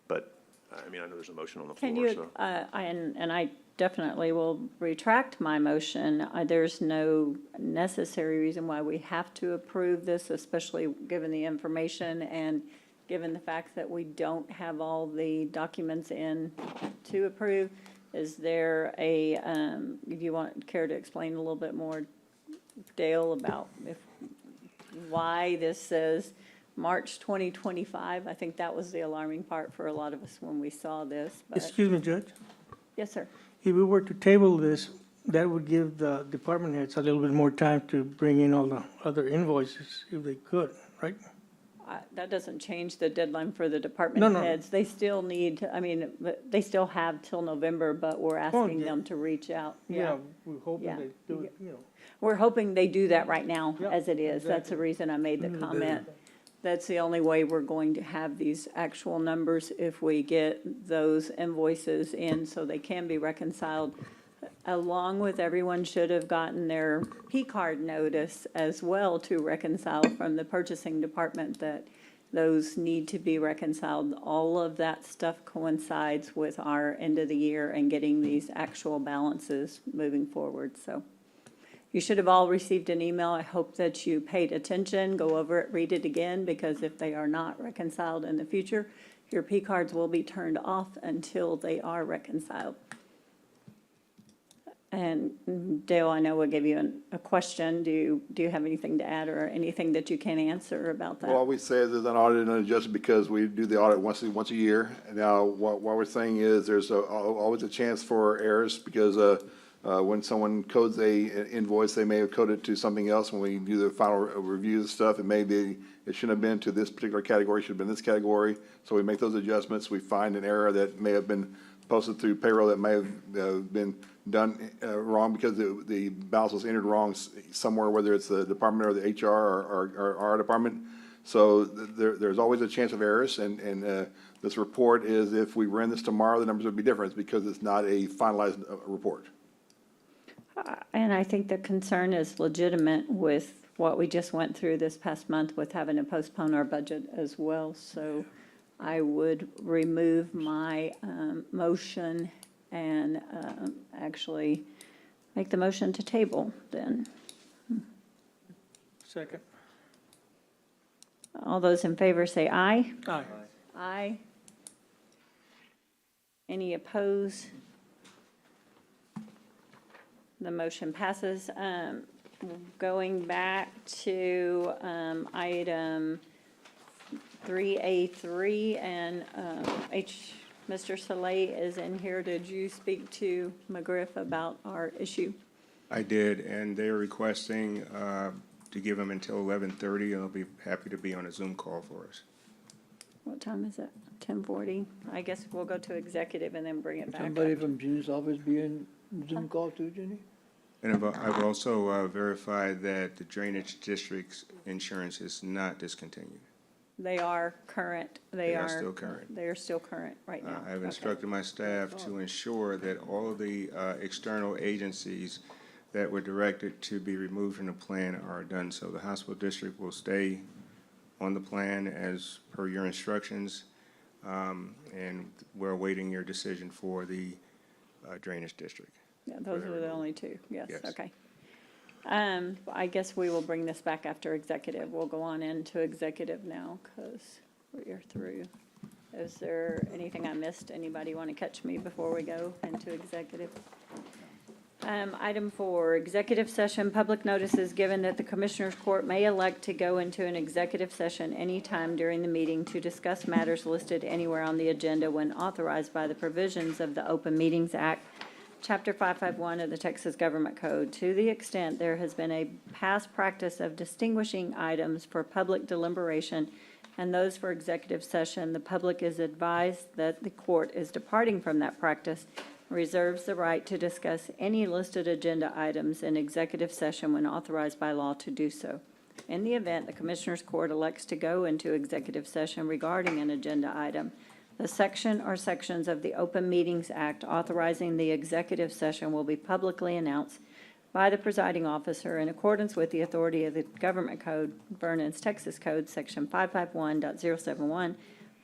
But I mean, I know there's a motion on the floor. Can you, so. and I definitely will retract my motion. There's no necessary reason why we have to approve this, especially given the information and given the fact that we don't have all the documents in to approve. Is there a, if you care to explain a little bit more, Dale, about why this says March 2025? I think that was the alarming part for a lot of us when we saw this. But Excuse me, Judge. yes, sir. If we were to table this, that would give the department heads a little bit more time to bring in all the other invoices if they could, right? That doesn't change the deadline for the No, department no. heads. They still need, they still have till November, but we're asking yeah. them to reach out. Yeah, we're hoping Yeah. they do it, you know. We're hoping they do that right now, Yeah, as it is. That's the reason I made the comment. That's the only way we're going to have these actual numbers, if we get those invoices in so they can be reconciled. Along with, everyone should have gotten their P-card notice as well to reconcile from the purchasing department, that those need to be reconciled. All of that stuff coincides with our end of the year and getting these actual balances moving forward, so. You should have all received an email. I hope that you paid attention, go over it, read it again, because if they are not reconciled in the future, your P-cards will be turned off until they are reconciled. And Dale, I know we'll give you a question. Do you have anything to add or anything that you can answer about that? Well, all we say is there's an audit and adjustment because we do the audit once a year. Now, what we're saying is there's always a chance for errors because when someone codes an invoice, they may have coded it to something else. When we do the final review of stuff, it shouldn't have been to this particular category, should have been this category. So we make those adjustments. We find an error that may have been posted through payroll that may have been done wrong because the balance was entered wrong somewhere, whether it's the department or the HR or our department. So there's always a chance of errors, and this report is, if we ran this tomorrow, the numbers would be different because it's not a finalized report. And I think the concern is legitimate with what we just went through this past month with having to postpone our budget as well. So I would remove my motion and actually make the motion to table then. Second. All those in favor say aye. Aye. Aye. Any opposed? The motion passes. Going back to item 3A3, and Mr. Soleil is in here. Did you speak to McGriff about our issue? I did, and they're requesting to give them until 11:30, and they'll be happy to be on a Zoom call for us. What time is it? 10:40? I guess we'll go to executive and then bring it back Somebody up. from Ginny's office be in Zoom call too, Ginny? And I've also verified that the drainage district's insurance is not discontinued. They are current. They are still current. They are still current right now. I've Okay. instructed my staff to ensure that all of the external agencies that were directed to be removed from the plan are done so. The hospital district will stay on the plan as per your instructions, and we're awaiting your decision for the drainage district. Yeah, those are the only two. Yes, Yes. okay. I guess we will bring this back after executive. We'll go on into executive now because we are through. Is there anything I missed? Anybody want to catch me before we go into executive? Item 4, executive session. Public notice is given that the Commissioners Court may elect to go into an executive session anytime during the meeting to discuss matters listed anywhere on the agenda when authorized by the provisions of the Open Meetings Act, Chapter 551 of the Texas Government Code. To the extent there has been a past practice of distinguishing items for public deliberation and those for executive session, the public is advised that the court is departing from that practice, reserves the right to discuss any listed agenda items in executive session when authorized by law to do so. In the event the Commissioners Court elects to go into executive session regarding an agenda item, the section or sections of the Open Meetings Act authorizing the executive session will be publicly announced by the presiding officer in accordance with the authority of the Government Code, Vernon's Texas Code, Section 551.071,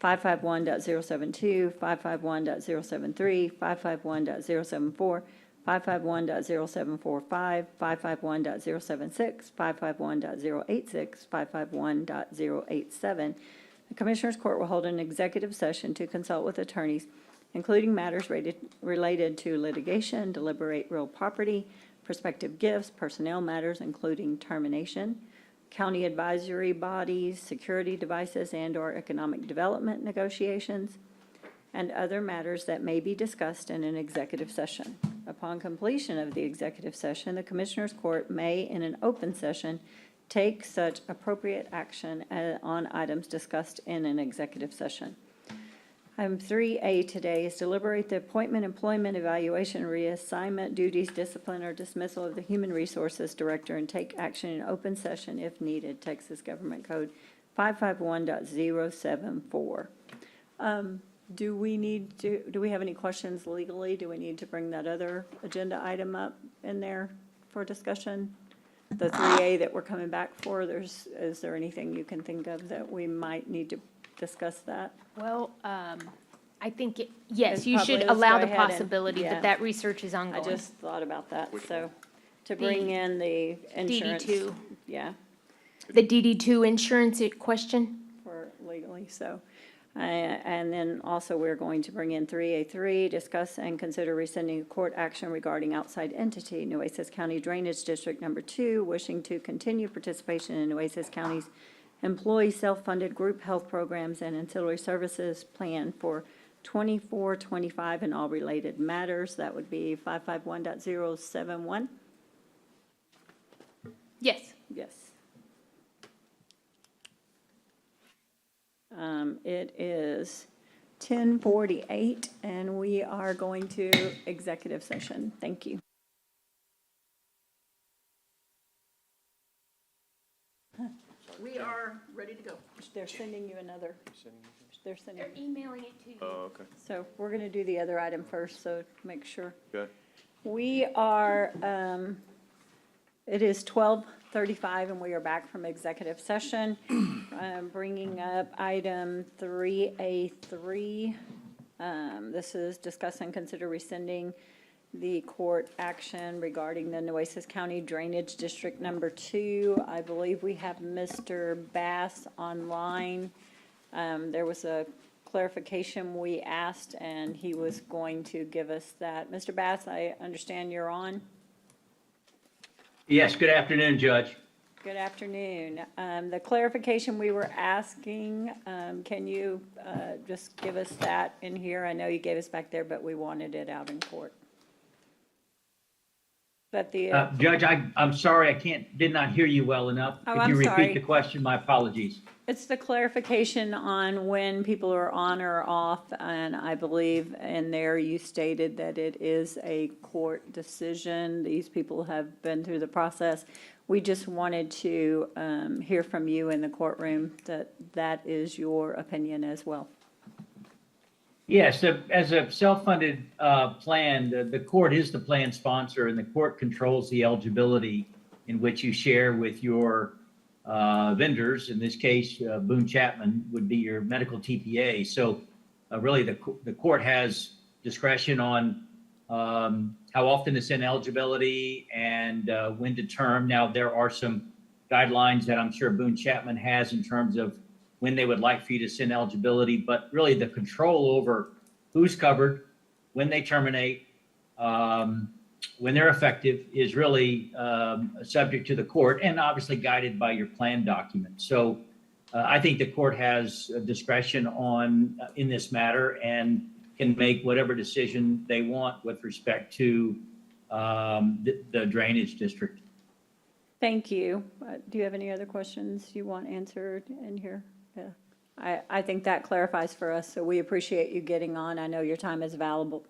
551.072, 551.073, 551.074, 551.0745, 551.076, 551.086, 551.087. The Commissioners Court will hold an executive session to consult with attorneys, including matters related to litigation, deliberate real property, prospective gifts, personnel matters, including termination, county advisory bodies, security devices, and/or economic development negotiations, and other matters that may be discussed in an executive session. Upon completion of the executive session, the Commissioners Court may, in an open session, take such appropriate action on items discussed in an executive session. Item 3A today is deliberate the appointment, employment, evaluation, reassignment, duties, discipline, or dismissal of the Human Resources Director and take action in open session if needed, Texas Government Code 551.074. Do we have any questions legally? Do we need to bring that other agenda item up in there for discussion? The 3A that we're coming back for, is there anything you can think of that we might need to discuss that? Well, I think, yes, It's you should probably- let's allow go the ahead and- possibility, yeah. but that research is I ongoing. just thought about that, so, to bring in the insurance. DD2. Yeah, The DD2 insurance question? for legally, so. And then also, we're going to bring in 3A3, discuss and consider rescinding court action regarding outside entity, Nueces County Drainage District Number 2, wishing to continue participation in Nueces County's employee self-funded group health programs and ancillary services plan for 24-25 and all related matters. That would be 551.071. Yes. Yes. It is 10:48, and we are going to executive session. Thank you. We are ready to go. They're sending you another. They're sending. They're emailing it to you. Oh, okay. So we're going to do the other item first, so make sure. Okay. We are, it is 12:35 and we are back from executive session. Bringing up item 3A3. This is discuss and consider rescinding the court action regarding the Nueces County Drainage District Number 2. I believe we have Mr. Bass online. There was a clarification we asked, and he was going to give us that. Mr. Bass, I understand you're on. Yes, good afternoon, Judge. Good afternoon. The clarification we were asking, can you just give us that in here? I know you gave us back there, but we wanted it out in court. But the Judge, I'm sorry, did not hear you well enough. Oh, Could I'm you sorry. repeat the question? My apologies. It's the clarification on when people are on or off, and I believe in there you stated that it is a court decision. These people have been through the process. We just wanted to hear from you in the courtroom that that is your opinion as well. Yes, as a self-funded plan, the court is the plan sponsor, and the court controls the eligibility in which you share with your vendors. In this case, Boone Chapman would be your medical TPA. So really, the court has discretion on how often it's in eligibility and when to term. Now, there are some guidelines that I'm sure Boone Chapman has in terms of when they would like for you to send eligibility, but really the control over who's covered, when they terminate, when they're effective is really subject to the court and obviously guided by your plan document. So I think the court has discretion in this matter and can make whatever decision they want with respect to the drainage district. Thank you. Do you have any other questions you want answered in here? Yeah. I think that clarifies for us, so we appreciate you getting on. I know your time is valuable.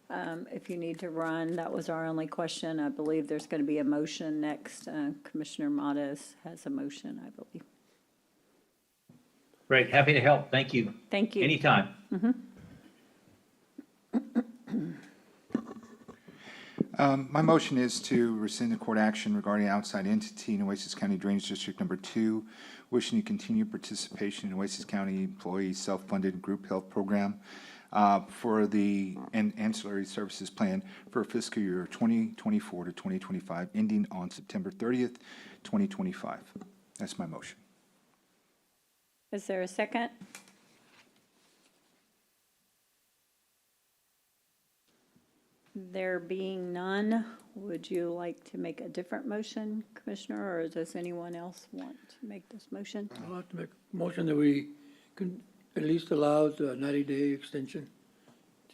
If you need to run, that was our only question. I believe there's going to be a motion next. Commissioner Matas has a motion, I believe. Great, happy to help. Thank you. Thank you. Anytime. My motion is to rescind the court action regarding outside entity, Nueces County Drainage District Number 2, wishing to continue participation in Nueces County Employee Self-Funded Group Health Program for the ancillary services plan for fiscal year 2024 to 2025, ending on September 30th, 2025. That's my motion. Is there a second? There being none, would you like to make a different motion, Commissioner, or does anyone else want to make this motion? I'd like to make a motion that we can at least allow the 90-day extension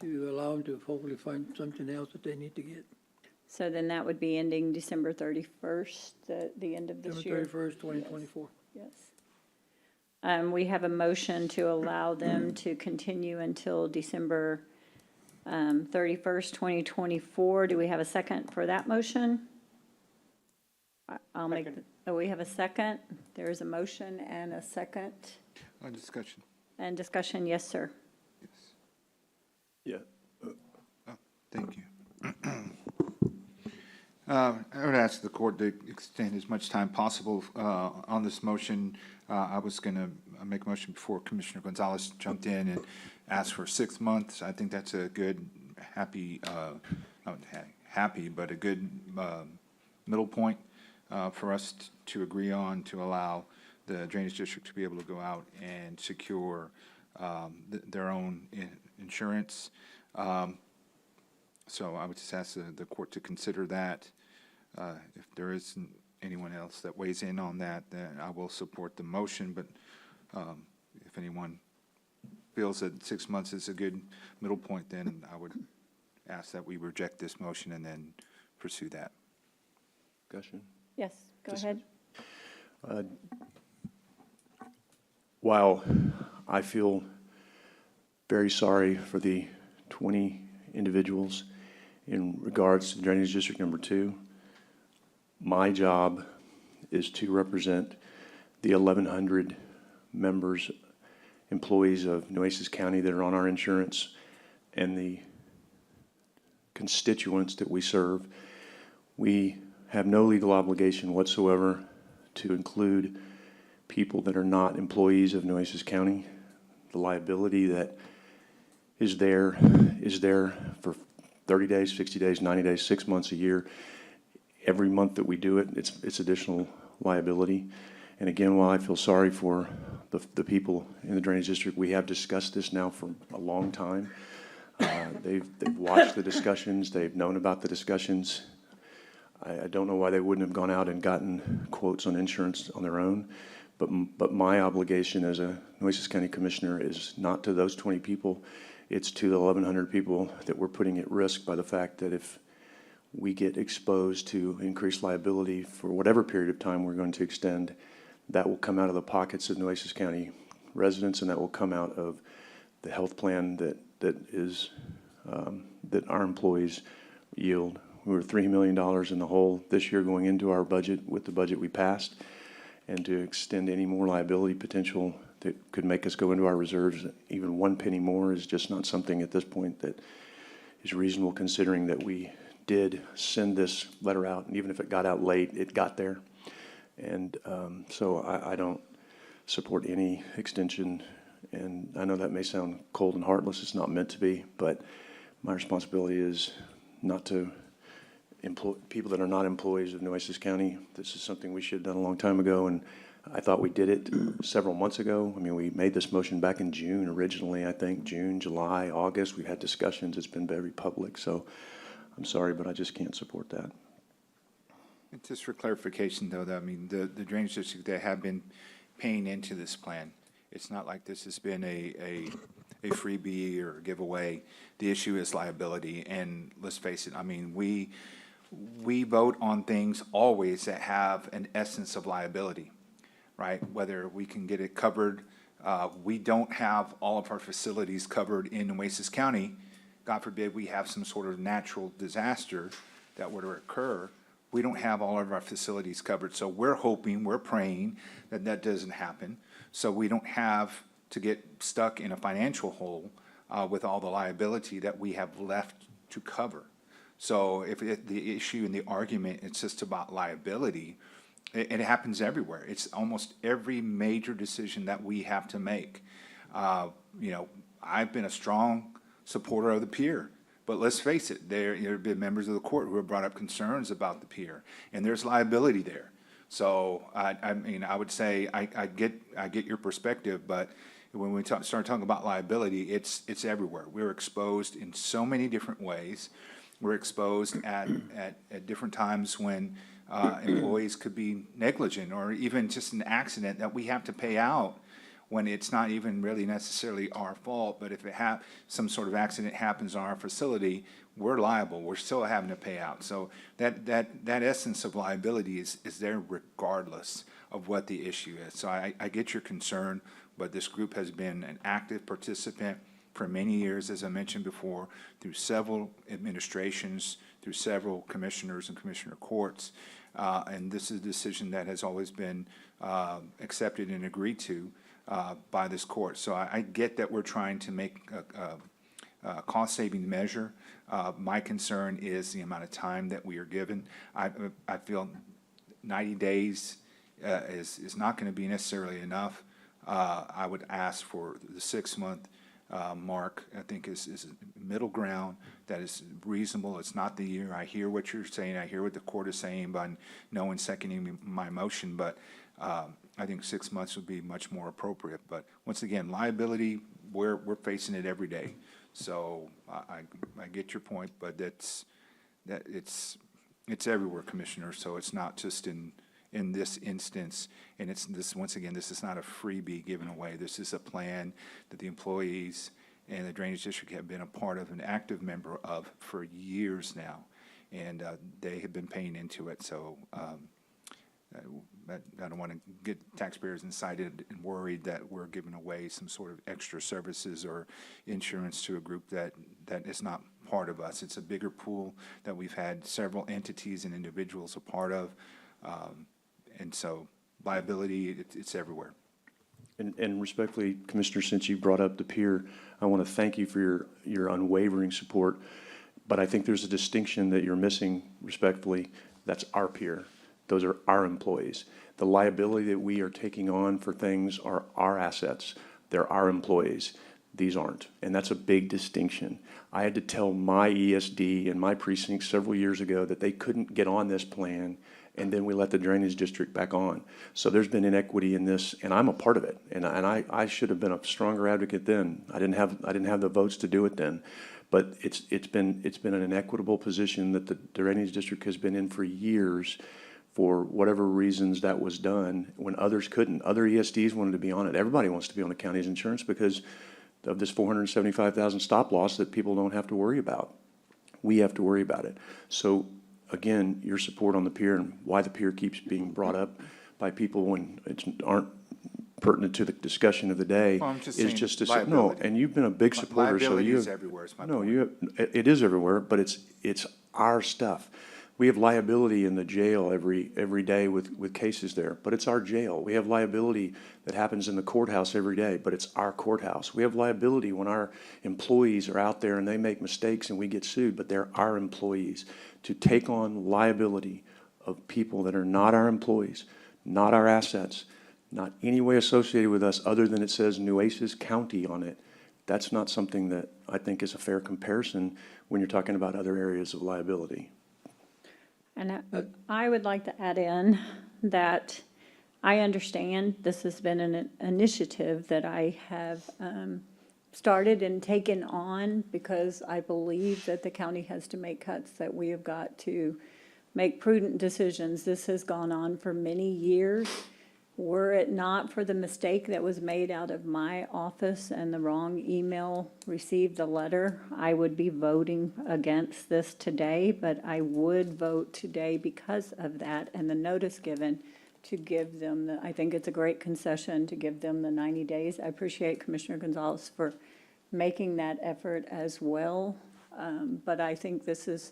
to allow them to hopefully find something else that they need to get. So then that would be ending December 31st, the end of this year? December 31st, 2024. Yes. We have a motion to allow them to continue until December 31st, 2024. Do we have a second for that motion? I'll make, we have a second. There is a motion and a second. Discussion. And discussion, yes, sir. Yeah. Thank you. I would ask the court to extend as much time possible on this motion. I was going to make a motion before Commissioner Gonzalez jumped in and asked for 6 months. I think that's a good, not happy, but a good middle point for us to agree on to allow the Drainage District to be able to go out and secure their own insurance. So I would just ask the court to consider that. If there isn't anyone else that weighs in on that, then I will support the motion, but if anyone feels that 6 months is a good middle point, then I would ask that we reject this motion and then pursue that. Discussion? Yes, go ahead. While I feel very sorry for the 20 individuals in regards to Drainage District Number 2, my job is to represent the 1,100 members, employees of Nueces County that are on our insurance and the constituents that we serve. We have no legal obligation whatsoever to include people that are not employees of Nueces County. The liability that is there for 30 days, 60 days, 90 days, 6 months, a year. Every month that we do it, it's additional liability. And again, while I feel sorry for the people in the Drainage District, we have discussed this now for a long time. They've watched the discussions, they've known about the discussions. I don't know why they wouldn't have gone out and gotten quotes on insurance on their own, but my obligation as a Nueces County Commissioner is not to those 20 people, it's to the 1,100 people that we're putting at risk by the fact that if we get exposed to increased liability for whatever period of time we're going to extend, that will come out of the pockets of Nueces County residents, and that will come out of the health plan that our employees yield. We were $3 million in the hole this year going into our budget with the budget we passed, and to extend any more liability potential that could make us go into our reserves, even 1 penny more, is just not something at this point that is reasonable, considering that we did send this letter out, and even if it got out late, it got there. And so I don't support any extension, and I know that may sound cold and heartless, it's not meant to be, but my responsibility is not to employ people that are not employees of Nueces County. This is something we should have done a long time ago, and I thought we did it several months ago. I mean, we made this motion back in June originally, I think, June, July, August. We've had discussions, it's been very public, so I'm sorry, but I just can't support that. And just for clarification, though, I mean, the Drainage District, they have been paying into this plan. It's not like this has been a freebie or a giveaway. The issue is liability, and let's face it, I mean, we vote on things always that have an essence of liability, right? Whether we can get it covered, we don't have all of our facilities covered in Nueces County. God forbid we have some sort of natural disaster that were to occur. We don't have all of our facilities covered. So we're hoping, we're praying that that doesn't happen. So we don't have to get stuck in a financial hole with all the liability that we have left to cover. So if the issue and the argument, it's just about liability, it happens everywhere. It's almost every major decision that we have to make. You know, I've been a strong supporter of the pier. But let's face it, there have been members of the court who have brought up concerns about the pier, and there's liability there. So I mean, I would say I get your perspective, but when we start talking about liability, it's everywhere. We're exposed in so many different ways. We're exposed at different times when employees could be negligent, or even just an accident that we have to pay out, when it's not even really necessarily our fault. But if some sort of accident happens on our facility, we're liable. We're still having to pay out. So that essence of liability is there regardless of what the issue is. So I get your concern, but this group has been an active participant for many years, as I mentioned before, through several administrations, through several commissioners and commissioner courts. And this is a decision that has always been accepted and agreed to by this court. So I get that we're trying to make a cost-saving measure. My concern is the amount of time that we are given. I feel 90 days is not going to be necessarily enough. I would ask for the 6-month mark. I think is a middle ground that is reasonable. It's not the year. I hear what you're saying. I hear what the court is saying by no one seconding my motion, but I think 6 months would be much more appropriate. But once again, liability, we're facing it every day. So I get your point, but it's everywhere, Commissioner, so it's not just in this instance. And it's this, once again, this is not a freebie given away. This is a plan that the employees and the Drainage District have been a part of, an active member of for years now. And they have been paying into it, so I don't want to get taxpayers incited and worried that we're giving away some sort of extra services or insurance to a group that is not part of us. It's a bigger pool that we've had several entities and individuals a part of. And so liability, it's everywhere. And respectfully, Commissioner, since you brought up the pier, I want to thank you for your unwavering support. But I think there's a distinction that you're missing, respectfully. That's our pier. Those are our employees. The liability that we are taking on for things are our assets. They're our employees. These aren't. And that's a big distinction. I had to tell my ESD in my precinct several years ago that they couldn't get on this plan, and then we let the Drainage District back on. So there's been inequity in this, and I'm a part of it. And I should have been a stronger advocate then. I didn't have the votes to do it then. But it's been an inequitable position that the Drainage District has been in for years. For whatever reasons that was done when others couldn't. Other ESDs wanted to be on it. Everybody wants to be on the county's insurance because of this 475,000 stop loss that people don't have to worry about. We have to worry about it. So again, your support on the pier and why the pier keeps being brought up by people when it aren't pertinent to the discussion of the day Well, I'm just is saying just to liability. No, and you've been a big supporter. Liability so is everywhere, is my no, point. it is everywhere, but it's our stuff. We have liability in the jail every day with cases there, but it's our jail. We have liability that happens in the courthouse every day, but it's our courthouse. We have liability when our employees are out there and they make mistakes and we get sued, but they're our employees. To take on liability of people that are not our employees, not our assets, not any way associated with us other than it says Nueces County on it, that's not something that I think is a fair comparison when you're talking about other areas of liability. And I would like to add in that I understand this has been an initiative that I have started and taken on because I believe that the county has to make cuts, that we have got to make prudent decisions. This has gone on for many years. Were it not for the mistake that was made out of my office and the wrong email received a letter, I would be voting against this today, but I would vote today because of that and the notice given to give them I think it's a great concession to give them the 90 days. I appreciate Commissioner Gonzalez for making that effort as well. But I think this is,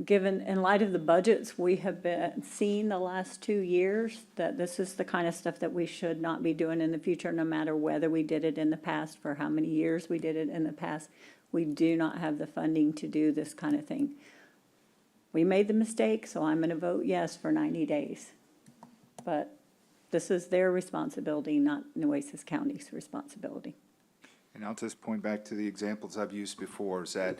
given in light of the budgets we have been seeing the last 2 years, that this is the kind of stuff that we should not be doing in the future, no matter whether we did it in the past, for how many years we did it in the past. We do not have the funding to do this kind of thing. We made the mistake, so I'm going to vote yes for 90 days. But this is their responsibility, not Nueces County's responsibility. And I'll just point back to the examples I've used before, is that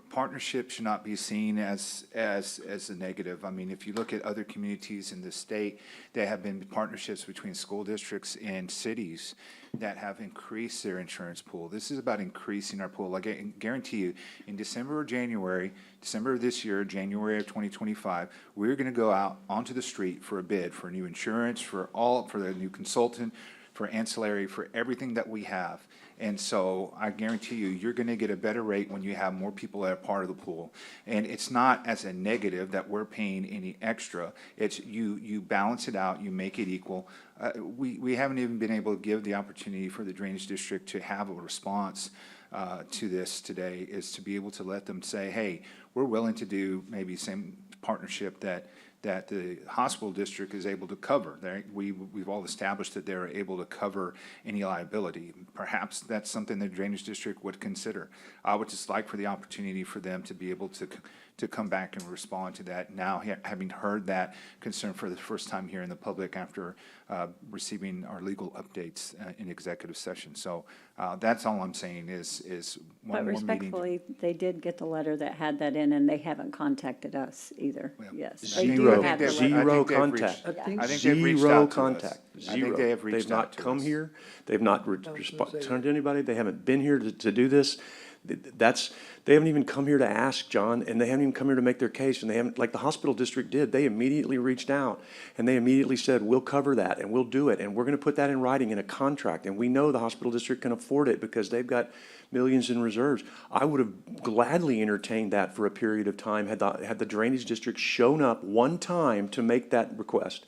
partnership should not be seen as a negative. I mean, if you look at other communities in the state, there have been partnerships between school districts and cities that have increased their insurance pool. This is about increasing our pool. I guarantee you, in December of this year, January of 2025, we're going to go out onto the street for a bid for new insurance, for the new consultant, for ancillary, for everything that we have. And so I guarantee you, you're going to get a better rate when you have more people that are part of the pool. And it's not as a negative that we're paying any extra. It's you balance it out, you make it equal. We haven't even been able to give the opportunity for the Drainage District to have a response to this today, is to be able to let them say, hey, we're willing to do maybe same partnership that the hospital district is able to cover. We've all established that they're able to cover any liability. Perhaps that's something the Drainage District would consider. I would just like for the opportunity for them to be able to come back and respond to that now, having heard that concern for the first time here in the public after receiving our legal updates in executive session. So That's all I'm saying is But one more meeting. respectfully, they did get the letter that had that in, and they haven't contacted us either. Yes. they do Zero, have the letter. zero they've contact. reached- Yeah. I think they've reached Zero out to us. contact. I Zero. think they have reached They've not out to come us. here. They've not turned to anybody. They haven't been here to do this. They haven't even come here to ask, John, and they haven't even come here to make their case. And they haven't, like the hospital district did, they immediately reached out and they immediately said, we'll cover that and we'll do it. And we're going to put that in writing in a contract. And we know the hospital district can afford it because they've got millions in reserves. I would have gladly entertained that for a period of time had the drainage district shown up one time to make that request.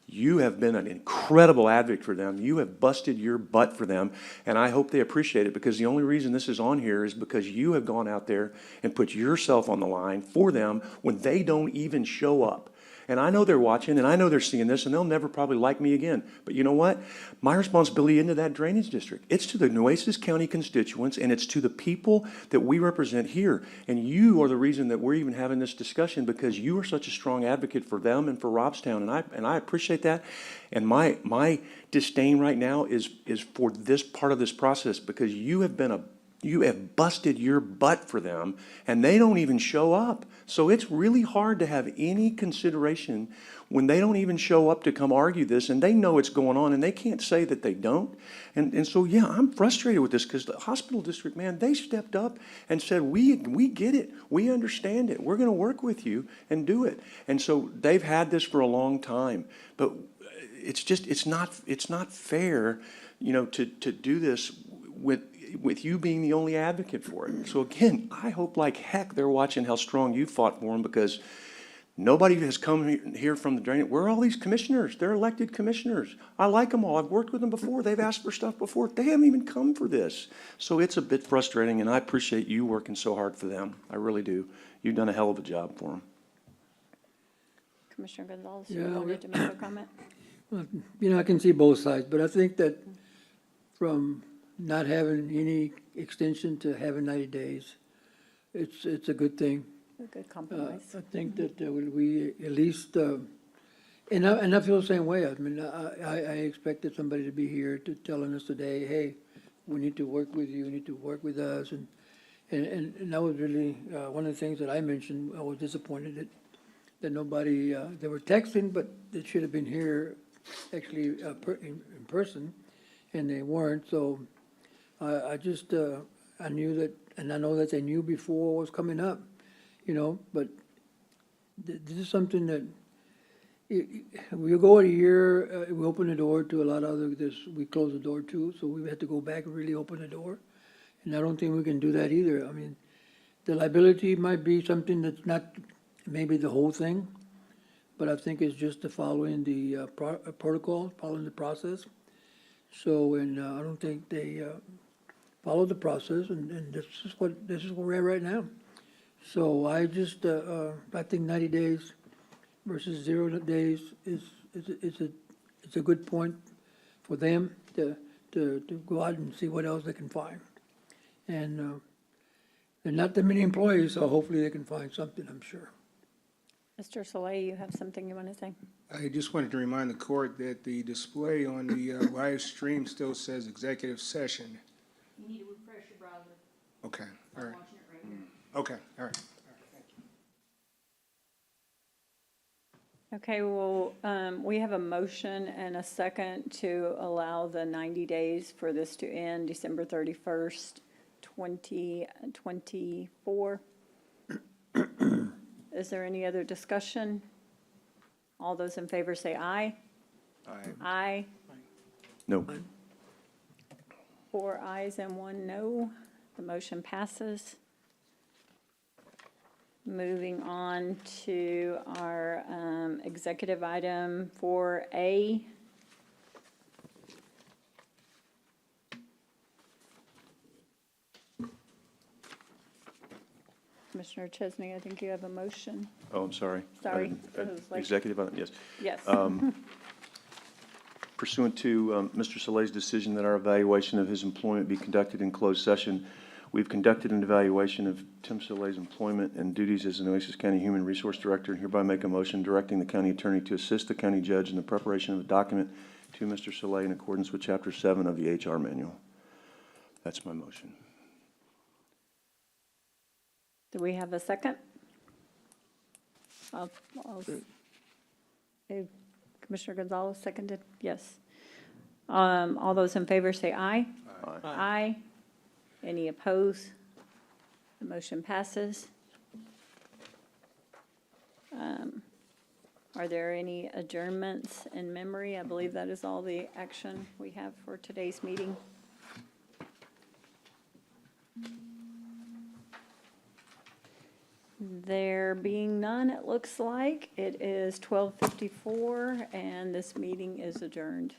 You have been an incredible advocate for them. You have busted your butt for them, and I hope they appreciate it, because the only reason this is on here is because you have gone out there and put yourself on the line for them when they don't even show up. And I know they're watching, and I know they're seeing this, and they'll never probably like me again. But you know what? My responsibility into that drainage district, it's to the Nueces County constituents, and it's to the people that we represent here. And you are the reason that we're even having this discussion, because you are such a strong advocate for them and for Robstown, and I appreciate that. And my disdain right now is for this part of this process, because you have busted your butt for them, and they don't even show up. So it's really hard to have any consideration when they don't even show up to come argue this, and they know it's going on, and they can't say that they don't. And so, yeah, I'm frustrated with this, because the hospital district, man, they stepped up and said, we get it. We understand it. We're going to work with you and do it. And so they've had this for a long time. But it's not fair, to do this with you being the only advocate for it. So again, I hope like heck they're watching how strong you fought for them, because nobody has come here from the drainage. Where are all these commissioners? They're elected commissioners. I like them all. I've worked with them before. They've asked for stuff before. They haven't even come for this. So it's a bit frustrating, and I appreciate you working so hard for them. I really do. You've done a hell of a job for them. Commissioner Gonzalez, Yeah, you wanted to make a comment? Well, I can see both sides, but I think that from not having any extension to having 90 days, it's a good thing. A good compromise. I think that we at least, and I feel the same way. I mean, I expected somebody to be here to telling us today, hey, we need to work with you, you need to work with us, and that was really one of the things that I mentioned. I was disappointed that nobody, they were texting, but they should have been here actually in person, and they weren't. So I just, I knew that, and I know that they knew before what was coming up, but this is something that, we go a year, we open the door to a lot of other, we close the door too, so we had to go back and really open the door. And I don't think we can do that either. I mean, the liability might be something that's not maybe the whole thing, but I think it's just the following the protocol, following the process. So, and I don't think they followed the process, and this is where we're at right now. So I just, I think 90 days versus 0 days is a good point for them to go out and see what else they can find. And there are not that many employees, so hopefully they can find something, I'm sure. Mr. Soleil, you have something you want to say? I just wanted to remind the court that the display on the live stream still says executive session. You need to refresh your browser. Okay, all right. Watching it right here. Okay, all right. Okay, well, we have a motion and a second to allow the 90 days for this to end December 31st, 2024. Is there any other discussion? All those in favor say aye. Aye. Aye. No. 4 ayes and 1 no. The motion passes. Moving on to our executive item 4A. Commissioner Chesney, I think you have a motion. Oh, I'm sorry. Sorry. It was like- Executive item, yes. Yes. Pursuant to Mr. Soleil's decision that our evaluation of his employment be conducted in closed session, we've conducted an evaluation of Tim Soleil's employment and duties as the Nueces County Human Resource Director, and hereby make a motion directing the county attorney to assist the county judge in the preparation of a document to Mr. Soleil in accordance with Chapter 7 of the HR manual. That's my motion. Do we have a second? I'll- Commissioner Gonzalez seconded, yes. All those in favor say aye. Aye. Aye. Any opposed? The motion passes. Are there any adjournments in memory? I believe that is all the action we have for today's meeting. There being none, it looks like it is 12:54 and this meeting is adjourned.